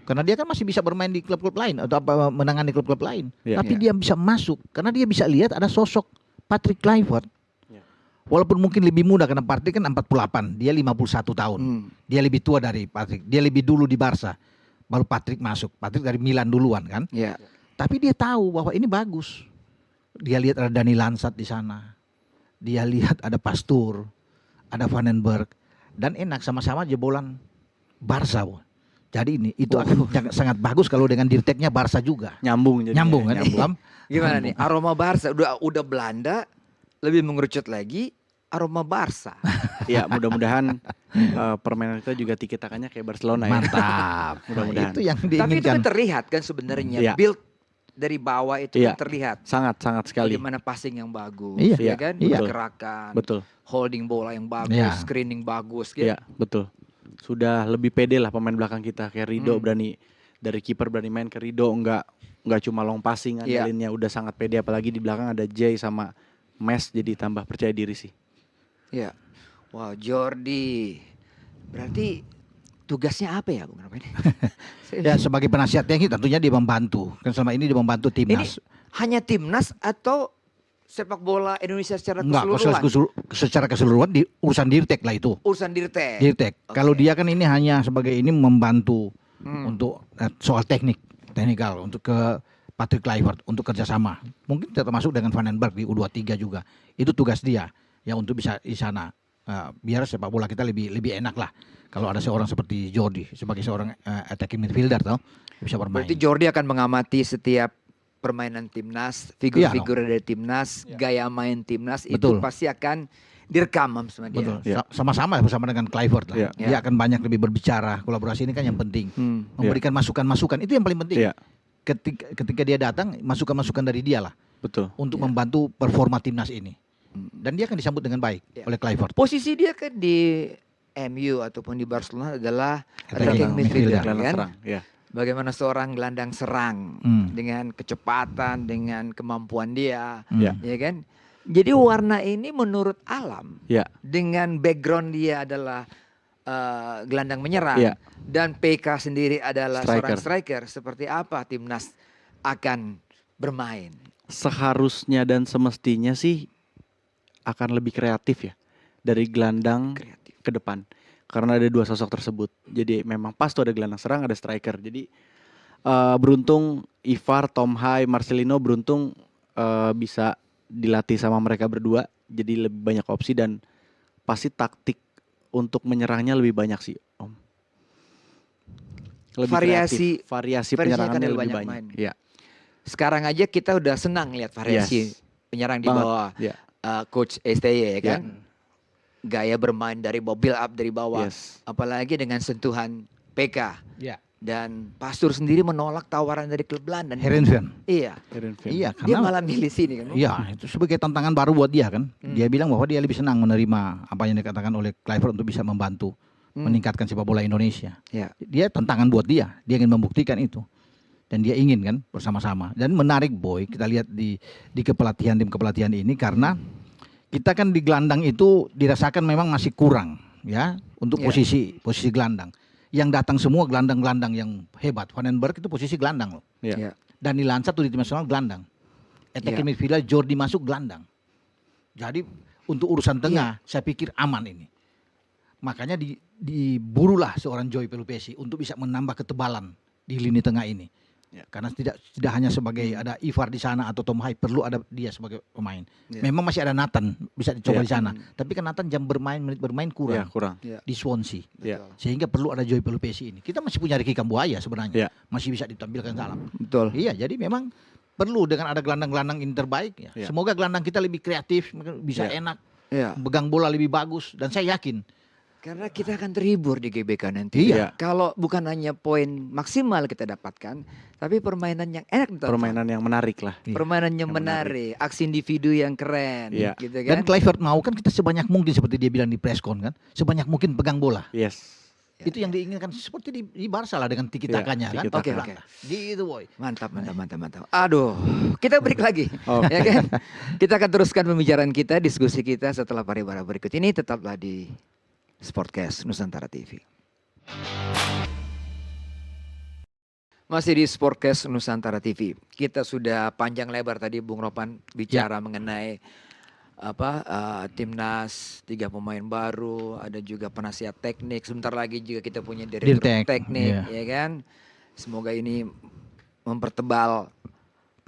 Karena dia kan masih bisa bermain di klub-klub lain atau apa menangani klub-klub lain.
Iya.
Tapi
Iya.
dia bisa masuk karena dia bisa lihat ada sosok Patrick Kluivert.
Iya.
Walaupun mungkin lebih muda karena Patrick kan 48, dia 51 tahun. Dia lebih tua dari Patrick. Dia lebih dulu di Barca. Baru Patrick masuk. Patrick dari Milan duluan kan.
Iya.
Tapi dia tahu bahwa ini bagus. Dia lihat ada Dani Lansat di sana. Dia lihat ada Pastur, ada Vandenberg, dan enak sama-sama jebolan Barca. Bu. Jadi ini itu akan sangat bagus kalau dengan dirteknya Barca juga.
Nyambung jadinya.
Nyambung kan?
Nyambung.
Islam?
Gimana nih? Aroma Barca udah Belanda lebih mengerucut lagi aroma Barca.
Iya, mudah-mudahan permainan kita juga tiki-takanya kayak Barcelona ya.
Mantap.
Mudah-mudahan.
Nah, itu yang
Tapi itu
diinginkan.
kan terlihat kan sebenarnya
Iya.
build dari bawah itu
Iya.
kan terlihat.
Sangat sekali.
Bagaimana passing yang bagus,
Iya.
ya kan?
Iya.
Gerakan,
Betul.
holding bola yang bagus,
Iya.
screening bagus, gitu.
Iya, betul. Sudah lebih pede lah pemain belakang kita, kayak Rido berani dari kiper berani main ke Rido, enggak cuma long passing
Iya.
andalinnya udah sangat pede, apalagi di belakang ada Jay sama Mes, jadi tambah percaya diri sih.
Iya. Wow, Jordi. Berarti tugasnya apa ya Bung Ropan?
Ya sebagai penasihat teknik tentunya dia membantu. Kan selama ini dia membantu
Ini
timnas.
hanya timnas atau sepak bola Indonesia secara
Enggak,
keseluruhan?
secara keseluruhan di urusan Dirtek lah itu.
Urusan Dirtek.
Dirtek.
Oke.
Kalau dia kan ini hanya sebagai ini membantu
Hmm.
untuk soal teknikal untuk ke Patrick Kluivert untuk kerjasama. Mungkin termasuk dengan Van den Berg di U23 juga. Itu tugas dia ya untuk bisa di sana. Biar sepak bola kita lebih enak lah. Kalau ada seorang seperti Jordi sebagai seorang attacking midfielder toh bisa bermain.
Berarti Jordi akan mengamati setiap permainan timnas, figur-figur dari timnas, gaya main timnas itu
Betul.
pasti akan direkam sama dia.
Betul.
Ya.
Sama-sama bersama dengan Kluivert lah.
Ya.
Dia akan banyak lebih berbicara. Kolaborasi ini kan yang penting. Memberikan masukan-masukan itu yang paling penting.
Iya,
Ketika dia datang, masukan-masukan dari dia lah
betul.
untuk membantu performa timnas ini. Dan dia akan disambut dengan baik
Ya.
oleh Kluivert.
Posisi dia kan di MU ataupun di Barcelona adalah
Attacking
attacking midfielder
midfielder,
kan.
Serang, ya.
Bagaimana seorang gelandang serang dengan kecepatan, dengan kemampuan dia,
Ya.
ya kan? Jadi warna ini menurut Alam
Ya.
dengan background dia adalah gelandang menyerang
Ya.
dan PK sendiri adalah seorang
Striker.
striker, seperti apa timnas akan bermain?
Seharusnya dan semestinya sih akan lebih kreatif ya dari gelandang
Kreatif.
ke depan karena ada dua sosok tersebut. Jadi memang pas tuh ada gelandang serang, ada striker. Jadi beruntung Ivar, Tom Hai, Marcelino beruntung bisa dilatih sama mereka berdua. Jadi lebih banyak opsi dan pasti taktik untuk menyerangnya lebih banyak sih, Om. Lebih
Variasi-
kreatif. variasi
variasinya
penyerangannya
akan
lebih
lebih
banyak.
banyak main.
Iya.
Sekarang aja kita udah senang lihat variasi
Yes.
penyerang di
Banget.
bawah
Iya.
Coach STY ya
Iya.
kan. Gaya bermain dari bawah, build up dari bawah.
Yes.
Apalagi dengan sentuhan PK.
Ya.
Dan Pastur sendiri menolak tawaran dari klub Belanda.
Herenveen.
Iya.
Heerenveen.
Iya,
Dia
karena
malah milih sini kan.
iya, itu sebagai tantangan baru buat dia kan. Dia bilang bahwa dia lebih senang menerima apa yang dikatakan oleh Kluivert untuk bisa membantu meningkatkan sepak bola Indonesia.
Ya.
Dia tantangan buat dia. Dia ingin membuktikan itu. Dan dia ingin kan bersama-sama. Dan menarik Boy, kita lihat di kepelatihan tim kepelatihan ini karena kita kan di gelandang itu dirasakan memang masih kurang ya untuk
Ya.
posisi gelandang. Yang datang semua gelandang-gelandang yang hebat. Van den Berg itu posisi gelandang loh.
Iya.
Ya.
Dani Lansa tuh di tim nasional gelandang. Attacking midfielder Jordi masuk gelandang. Jadi untuk urusan tengah saya pikir aman ini. Makanya diburulah seorang Joy Pelupesi untuk bisa menambah ketebalan di lini tengah ini.
Ya.
Karena tidak hanya sebagai ada Ivar di sana atau Tom Hai, perlu ada dia sebagai pemain.
Ya.
Memang masih ada Nathan bisa
Ya.
dicoba di sana. Tapi kan Nathan menit bermain
Iya,
kurang
kurang.
Ya.
di Swansea.
Iya.
Sehingga perlu ada Joy Pelupesi ini. Kita masih punya Ricky Kambuaya sebenarnya.
Ya.
Masih bisa ditampilkan salam.
Betul.
Iya, jadi memang perlu dengan ada gelandang-gelandang ini terbaik ya.
Ya.
Semoga gelandang kita lebih kreatif, bisa
Ya.
enak,
Ya.
pegang bola lebih bagus dan saya yakin.
Karena kita akan terhibur di GBK nanti.
Iya.
Kalau bukan hanya poin maksimal kita dapatkan, tapi permainan yang enak ditonton.
Permainan yang menarik lah.
Iya.
Permainan yang
Yang
menarik, aksi individu yang keren,
Iya.
gitu
Dan
kan?
Kluivert mau kan kita sebanyak mungkin seperti dia bilang di preskon kan, sebanyak mungkin pegang bola.
Yes.
Ya,
Itu yang diinginkan seperti di Barca lah dengan tiki
Iya,
takanya kan.
tiki-taka.
Oke,
Belanda. Gitu boy.
Mantap, mantap. Aduh, kita break lagi,
Oh.
ya kan? Kita akan teruskan pembicaraan kita, diskusi kita setelah pariwara berikut ini. Tetaplah di Sportcast Nusantara TV. Masih di Sportcast Nusantara TV. Kita sudah panjang lebar tadi Bung Ropan bicara mengenai timnas, 3 pemain baru, ada juga penasihat teknik. Sebentar lagi juga kita punya direktur
Dirtek,
teknik, ya kan? Semoga ini mempertebal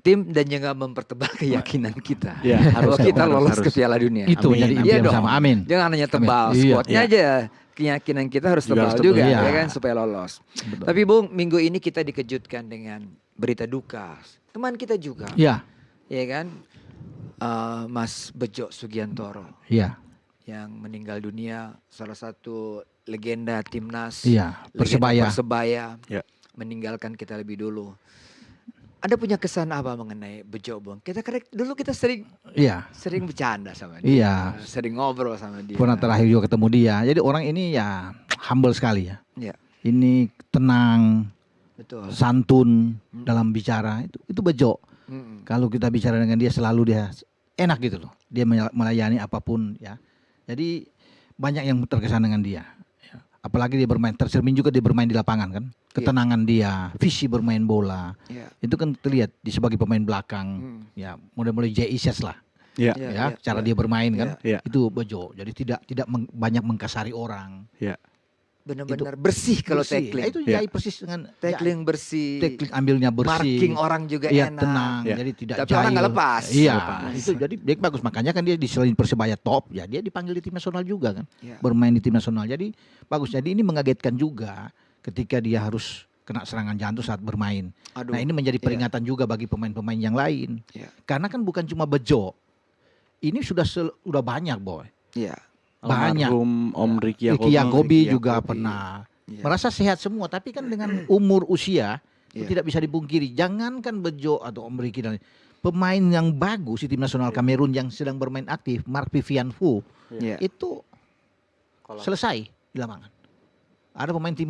tim dan juga mempertebal keyakinan kita
Ya,
bahwa
harus
kita
dong,
lolos
harus.
ke Piala Dunia.
Itu
Amin,
jadi
amin.
impian
Iya dong.
bersama. Amin.
Jangan hanya tebal
Amin. Iya.
squadnya
Iya.
aja, keyakinan kita harus
Juga
tebal
harus
juga,
tebal.
ya
Iya.
kan, supaya lolos. Tapi Bung, minggu ini kita dikejutkan dengan berita duka. Teman kita juga,
Iya,
ya kan, Mas Bejo Sugiantoro
iya,
yang meninggal dunia, salah satu legenda timnas,
iya.
legenda
Persebaya.
Persebaya,
Ya.
meninggalkan kita lebih dulu. Anda punya kesan apa mengenai Bejo, Bung? Dulu kita sering
Iya.
bercanda sama dia,
Iya.
sering ngobrol sama dia.
Pernah terakhir juga ketemu dia. Jadi orang ini ya humble sekali ya.
Ya,
Ini tenang,
betul.
santun dalam bicara. Itu Bejo.
Mm-mm.
Kalau kita bicara dengan dia selalu dia enak gitu loh. Dia melayani apapun ya. Jadi banyak yang terkesan dengan dia. Ya. Apalagi dia bermain, tercermin juga dia bermain di lapangan kan. Ketenangan dia, visi bermain bola.
Iya.
Itu kan terlihat di sebagai pemain belakang. Ya, mulai-mulai J.I.S. lah.
Iya.
Ya, cara dia bermain kan.
Iya.
Itu Bejo. Jadi tidak banyak mengkasari orang.
Iya.
Benar-benar bersih kalau
Bersih.
tackling.
Nah, itu Jai persis dengan
Tackling bersih.
tackling ambilnya bersih.
Marking orang juga
Iya,
enak.
tenang.
Iya.
Jadi tidak
Tapi orang nggak
jahil.
lepas.
Iya,
Lepas.
itu jadi dia bagus. Makanya kan dia di selain Persebaya top, ya dia dipanggil di tim nasional juga kan.
Iya.
Bermain di tim nasional. Jadi bagus. Jadi ini mengagetkan juga ketika dia harus kena serangan jantung saat bermain.
Aduh.
Nah, ini menjadi peringatan juga bagi pemain-pemain yang lain.
Iya.
Karena kan bukan cuma Bejo. Ini sudah banyak, boy.
Iya.
Banyak.
Almarhum Om Ricky
Ricky Yakobi
Yakobi.
juga pernah
Iya.
merasa sehat semua, tapi kan dengan umur usia
Iya.
tidak bisa dipungkiri. Jangankan Bejo atau Om Ricky dan pemain yang bagus di tim nasional Kamerun yang sedang bermain aktif, Mark Vivian Fu,
Iya.
itu selesai di lapangan. Ada pemain tim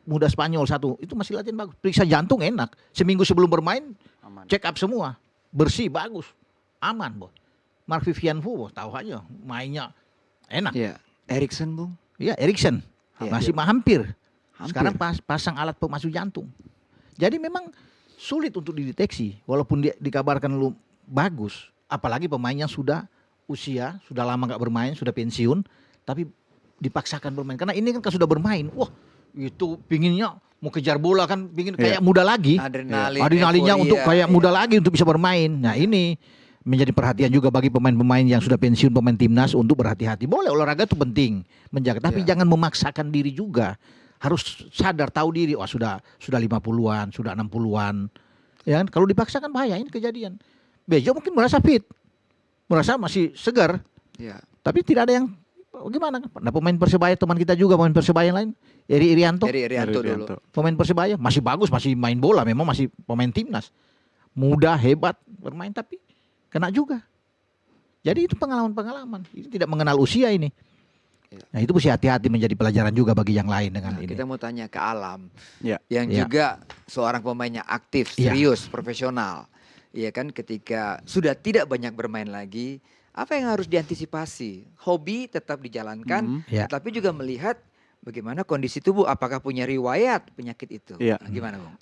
muda Spanyol satu, itu masih latihan bagus. Periksa jantung enak. Seminggu sebelum bermain
Aman.
check up semua, bersih, bagus, aman, boy. Mark Vivian Fu, boy, tahu aja mainnya enak.
Iya. Erikson, Bung.
Iya, Erikson
Iya.
masih hampir.
Hampir.
Sekarang pasang alat pemasuk jantung. Jadi memang sulit untuk dideteksi, walaupun dia dikabarkan lu bagus. Apalagi pemain yang sudah usia, sudah lama nggak bermain, sudah pensiun, tapi dipaksakan bermain. Karena ini kan sudah bermain, wah itu pinginnya mau kejar bola kan, pingin kayak muda lagi. Adrenalinnya
euforia.
untuk kayak muda
Iya.
lagi untuk bisa bermain. Nah ini menjadi perhatian juga bagi pemain-pemain yang sudah pensiun, pemain timnas untuk berhati-hati. Boleh olahraga itu penting, menjaga, tapi
Iya.
jangan memaksakan diri juga. Harus sadar, tahu diri. Wah sudah 50-an, sudah 60-an. Ya kan? Kalau dipaksakan bahaya, ini kejadian. Bejo mungkin merasa fit, merasa masih segar,
Iya.
tapi tidak ada yang gimana? Nah pemain Persebaya teman kita juga, pemain Persebaya yang lain, Eri Irianto,
Eri Irianto dulu.
pemain Persebaya masih bagus, masih main bola, memang masih pemain timnas, muda, hebat bermain, tapi kena juga. Jadi itu pengalaman-pengalaman. Ini tidak mengenal usia ini.
Ya.
Nah itu mesti hati-hati, menjadi pelajaran juga bagi yang lain dengan
Nah,
ini.
kita mau tanya ke Alam,
Ya.
yang
Ya.
juga seorang pemainnya aktif,
Ya.
serius, profesional. Iya kan, ketika sudah tidak banyak bermain lagi, apa yang harus diantisipasi? Hobi tetap dijalankan,
Ya.
tapi juga melihat bagaimana kondisi tubuh, apakah punya riwayat penyakit itu?
Iya.
Nah, gimana, Bung?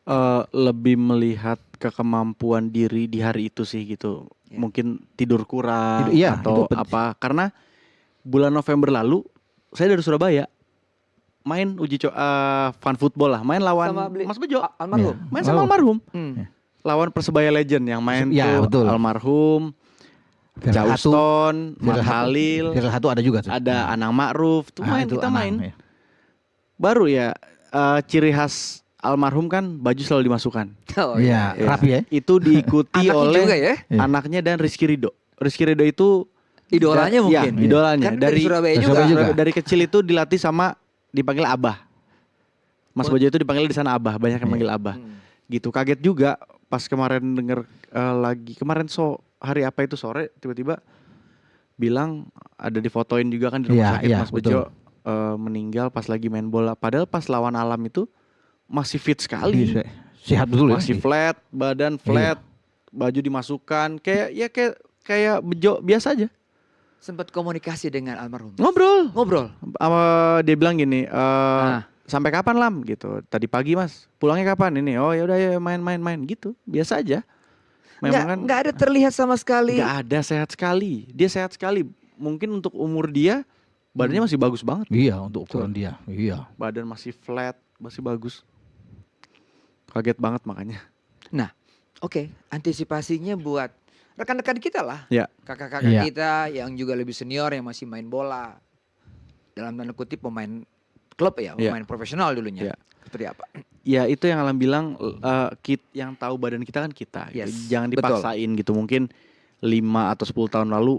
Lebih melihat ke kemampuan diri di hari itu sih gitu.
Ya.
Mungkin tidur kurang
Iya,
atau
itu penting.
apa. Karena bulan November lalu saya dari Surabaya main fun football lah, main lawan Mas Bejo.
Almarhum.
Iya.
Main sama almarhum.
Hmm.
Lawan Persebaya Legend yang main
Ya,
tuh
betul.
almarhum,
Firl Hatu,
Jauston, Mat Halil,
Firl Hatu ada juga tuh.
ada Anang Ma'ruf, tuh
Ah,
main
itu
kita
Anang,
main.
ya.
Baru ya ciri khas almarhum kan baju selalu dimasukkan.
Oh,
Iya,
Ya.
rapi ya.
Itu diikuti
Anaknya
oleh
juga ya?
Iya.
anaknya dan Rizky Ridho. Rizky Ridho itu
Idolanya
ya,
mungkin.
idolanya.
Kan dari Surabaya juga.
Surabaya juga.
Dari kecil itu dilatih sama dipanggil Abah. Mas Bejo itu dipanggil di sana Abah, banyak yang
Iya.
manggil Abah.
Hmm.
Gitu, kaget juga pas kemarin denger lagi kemarin hari apa itu sore tiba-tiba bilang ada difotoin juga kan di
Iya,
rumah sakit
iya,
Mas Bejo meninggal pas lagi main bola. Padahal pas lawan Alam itu masih fit sekali.
Bisa. Sehat betul
Masih
ya.
flat, badan flat, baju dimasukkan kayak Bejo biasa aja.
Sempat komunikasi dengan almarhum.
Ngobrol. Dia bilang gini,
Ah.
sampai kapan Lam gitu. Tadi pagi Mas, pulangnya kapan ini? Oh ya udah ya main gitu. Biasa aja. Memang kan
Nggak ada terlihat sama sekali.
nggak ada, sehat sekali. Dia sehat sekali. Mungkin untuk umur dia badannya masih bagus banget.
Iya, untuk ukuran dia. Iya.
Badan masih flat, masih bagus. Kaget banget makanya.
Oke, antisipasinya buat rekan-rekan kita lah.
Ya.
Kakak-kakak
Iya.
kita yang juga lebih senior yang masih main bola. Dalam tanda kutip pemain klub ya,
Iya.
pemain profesional dulunya.
Iya.
Seperti apa?
Ya itu yang Alam bilang, yang tahu badan kita kan kita.
Yes,
Jangan
betul.
dipaksain gitu. Mungkin 5 atau 10 tahun lalu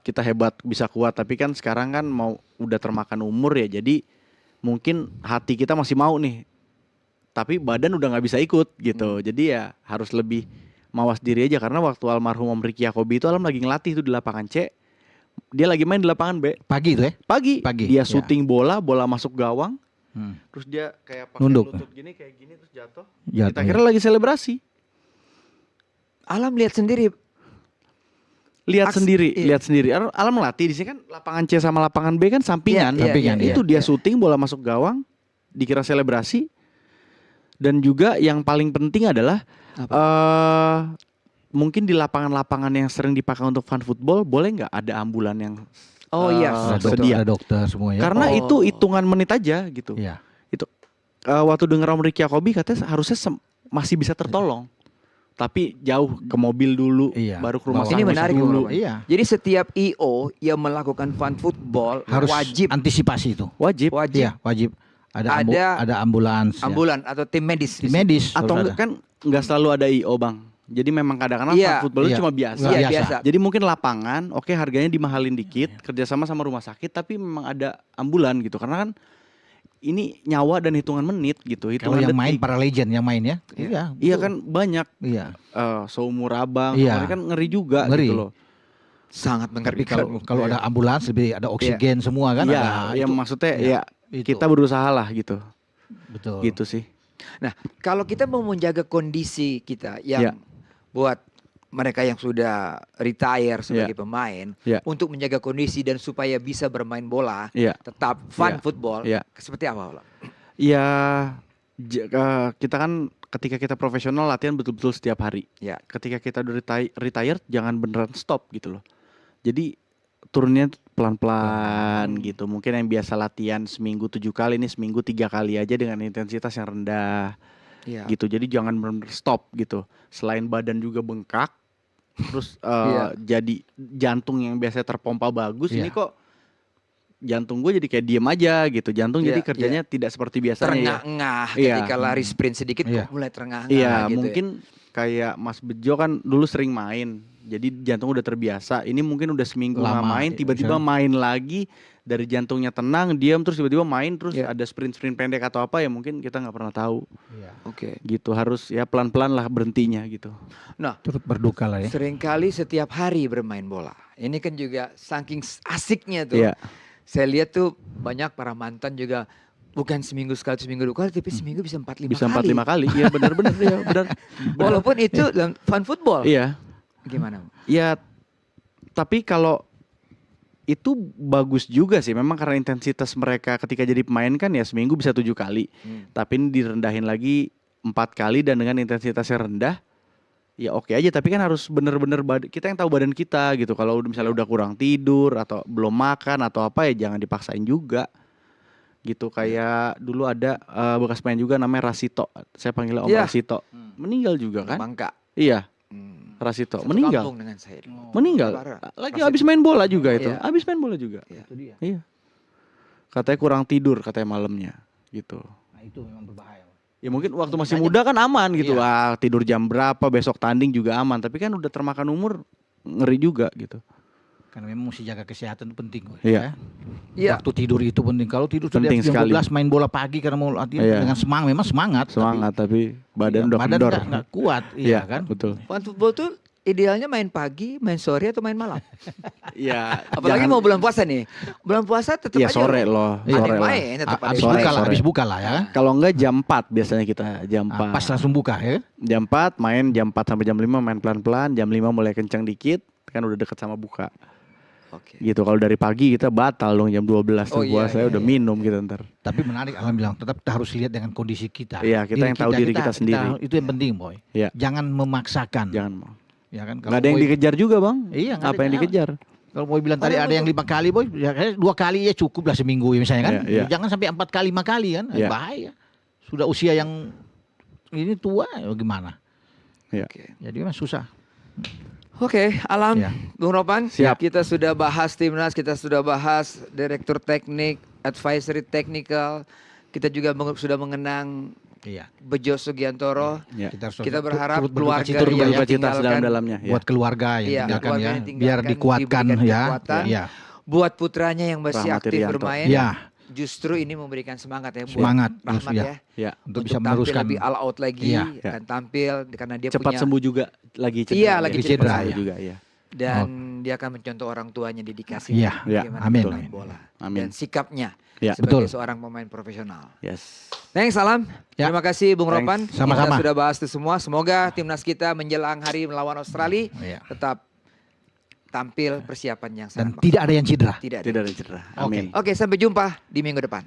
kita hebat bisa kuat. Tapi kan sekarang kan udah termakan umur ya. Jadi mungkin hati kita masih mau nih. Tapi badan udah gak bisa ikut gitu. Jadi ya harus lebih mawas diri aja. Karena waktu almarhum Om Ricky Yakobi itu Alam lagi ngelatih tuh di lapangan C. Dia lagi main di lapangan B.
Pagi itu ya.
Pagi.
Pagi,
Dia
ya.
syuting bola masuk gawang.
Hmm.
Terus dia kayak pakai
Nunduk.
lutut gini kayak gini terus jatuh.
Jatuh,
Kita kira lagi selebrasi.
Alam lihat sendiri.
lihat sendiri,
iya.
lihat sendiri. Alam melatih di sini kan lapangan C sama lapangan B kan sampingan.
Iya,
Sampingan, iya,
Itu dia
iya.
syuting bola masuk gawang, dikira selebrasi. Dan juga yang paling penting adalah mungkin di lapangan-lapangan yang sering dipakai untuk fun football boleh nggak ada ambulan yang
Oh iya,
Ada
betul.
ada dokter semua ya.
karena
Oh.
itu hitungan menit aja gitu.
Iya.
Waktu dengar Om Ricky Yakobi katanya harusnya masih bisa tertolong. Tapi jauh ke mobil dulu,
Iya.
baru ke rumah
Bawa
Ini
sakit
menarik,
dulu.
Bang.
Iya.
Jadi setiap IO yang melakukan fun football
Harus
wajib
antisipasi itu.
Wajib.
Iya, wajib. Ada
Ada
ada ambulans. ya.
ambulan atau tim medis.
Di medis.
Atau
harus
enggak kan nggak selalu ada IO bang. Jadi memang kadang-kadang
Iya.
fun football itu
Iya.
cuma biasa.
Nggak
Iya,
biasa.
biasa.
Jadi mungkin lapangan, oke harganya dimahalin dikit, kerjasama sama rumah sakit, tapi memang ada ambulan gitu. Karena kan ini nyawa dan hitungan menit gitu.
Kalau
Hitungan
yang main
detik.
para legend yang main ya.
Iya.
Iya
betul.
kan banyak
Iya.
seumur abang,
Iya.
kemarin kan ngeri juga
Ngeri.
gitu loh.
Sangat
Tapi
mengerikan.
kalau ada ambulans lebih ada oksigen semua kan.
Iya,
ada
yang
itu.
maksudnya
Iya,
ya
itu.
kita berusaha lah gitu.
Betul.
Gitu sih.
Nah, kalau kita mau menjaga kondisi kita yang
Iya.
buat mereka yang sudah retire sebagai pemain
Iya.
untuk menjaga kondisi dan supaya bisa bermain bola
Iya.
tetap fun
Iya.
football.
Iya.
Seperti apa, Ola?
Ya kita kan ketika kita profesional latihan betul-betul setiap hari.
Ya.
Ketika kita udah retired jangan beneran stop gitu loh. Jadi turunnya pelan-pelan gitu. Mungkin yang biasa latihan seminggu 7 kali ini seminggu 3 kali aja dengan intensitas yang rendah
Iya.
gitu. Jadi jangan bener stop gitu. Selain badan juga bengkak, terus
Iya.
jadi jantung yang biasanya terpompa bagus
Iya.
ini kok jantung gue jadi kayak diem aja gitu. Jantung
Iya,
jadi kerjanya tidak seperti biasanya ya.
Terengah-engah
Iya.
ketika lari sprint sedikit
Iya.
kok mulai terengah-engah
Iya,
gitu.
mungkin kayak Mas Bejo kan dulu sering main. Jadi jantung udah terbiasa. Ini mungkin udah seminggu nggak
Lama,
main,
ya,
tiba-tiba
bisa.
main lagi dari jantungnya tenang, diam terus tiba-tiba main terus
Iya.
ada sprint-sprint pendek atau apa ya mungkin kita nggak pernah tahu.
Iya.
Oke.
Gitu harus ya pelan-pelan lah berhentinya gitu.
Turut berduka lah ya.
Seringkali setiap hari bermain bola. Ini kan juga saking asiknya tuh.
Iya.
Saya lihat tuh banyak para mantan juga bukan seminggu sekali, seminggu 2 kali, tapi seminggu bisa 4-5
Bisa
kali.
4-5 kali. Iya benar-benar ya benar.
Walaupun itu dalam fun football.
Iya.
Gimana?
Ya tapi kalau itu bagus juga sih. Memang karena intensitas mereka ketika jadi pemain kan ya seminggu bisa 7 kali. Tapi ini direndahin lagi 4 kali dan dengan intensitas yang rendah. Ya oke aja, tapi kan harus bener-bener kita yang tahu badan kita gitu. Kalau misalnya udah kurang tidur atau belum makan atau apa ya jangan dipaksain juga. Gitu kayak dulu ada bekas pemain juga namanya Rasito. Saya panggilnya Om
Iya.
Rasito. Meninggal juga kan?
Bangka.
Iya,
Hmm.
Rasito.
Satu
meninggal.
kampung dengan saya.
Meninggal.
Parah.
Lagi
Rasito.
habis main bola juga itu.
Iya.
Habis main bola juga.
Iya.
Itu dia.
Iya. Katanya kurang tidur katanya malamnya gitu.
Nah, itu memang berbahaya.
Ya mungkin waktu masih
Makanya-
muda kan aman gitu.
Iya.
Wah, tidur jam berapa, besok tanding juga aman. Tapi kan udah termakan umur ngeri juga gitu.
Karena memang mesti jaga kesehatan itu penting. Boy,
Iya.
ya.
Iya.
Waktu tidur itu penting. Kalau tidur sudah
Penting
jam
sekali.
12 main bola pagi karena mau latihan
Iya.
dengan semangat, memang semangat.
Semangat tapi badan udah
badan
kendor.
nggak kuat,
Iya
iya kan?
betul.
Fun football tuh idealnya main pagi, main sore atau main malam.
Iya.
Apalagi mau bulan puasa nih. Bulan puasa tetap
Iya
aja
sore loh.
ada
Sore
yang
lah.
main, tetap ada
Habis
yang
sore,
buka
main.
lah,
sore.
habis buka lah ya.
Kalau enggak jam 4 biasanya kita jam 4.
Pas langsung buka ya.
Jam 4 main jam 4 sampai jam 5 main pelan-pelan, jam 5 mulai kencang dikit, kan udah deket sama buka.
Oke.
Gitu. Kalau dari pagi kita batal dong jam 12
Oh
tuh
iya,
puasa
iya,
udah
iya.
minum gitu ntar.
Tapi menarik Alam bilang, tetap kita harus lihat dengan kondisi kita.
Iya, kita yang tahu diri kita sendiri.
Itu yang penting, Boy.
Iya.
Jangan memaksakan.
Jangan mau.
Ya kan?
Nggak ada yang dikejar juga bang.
Iya, nggak
Apa
ada
yang
yang-
dikejar?
Kalau Boy bilang tadi
Oh,
ada yang 5 kali, Boy, ya kayaknya 2 kali ya cukup lah seminggu ya misalnya kan.
Iya, iya.
Jangan sampai 4 kali 5 kali kan.
Iya.
Bahaya. Sudah usia yang ini tua ya gimana?
Iya.
Oke.
Jadi memang susah.
Oke, Alam,
Ya.
Bung Ropan,
Siap.
kita sudah bahas timnas, kita sudah bahas direktur teknik, advisory technical, kita juga sudah mengenang
Iya.
Bejo Sugiantoro.
Iya.
Kita berharap
turut berduka
keluarga
cita
Turut
juga
yang
ya.
berduka cita
ditinggalkan,
sedalam-dalamnya. Ya.
Buat keluarga yang
Iya,
tinggalkan
keluarga
ya,
yang ditinggalkan,
biar dikuatkan
diberikan
ya.
kekuatan.
Iya.
buat putranya yang masih
Rahmat
aktif
Irianto.
bermain,
Iya.
justru ini memberikan semangat ya buat
Semangat,
Rahmat
iya.
ya.
Ya.
Untuk bisa
tampil
meneruskan.
lebih all out lagi,
Iya.
akan tampil karena dia
Cepat
punya
sembuh juga lagi cedera.
Iya,
ya.
lagi
Cepat
cedera,
sembuh
ya.
juga ya.
dan dia akan mencontoh orang tuanya dedikasi
Iya,
iya,
bagaimana
amin.
bermain bola
Amin.
dan sikapnya
Ya.
sebagai
Betul.
seorang pemain profesional.
Yes.
Thanks, salam.
Ya.
Terima kasih Bung
Thanks.
Ropan.
Sama-sama.
Kita sudah bahas itu semua. Semoga timnas kita menjelang hari melawan Australia
Iya.
tetap tampil persiapan yang
Dan
sangat
tidak ada yang cedera.
Tidak ada.
Tidak ada cedera.
Oke.
Amin.
Oke, sampai jumpa di minggu depan.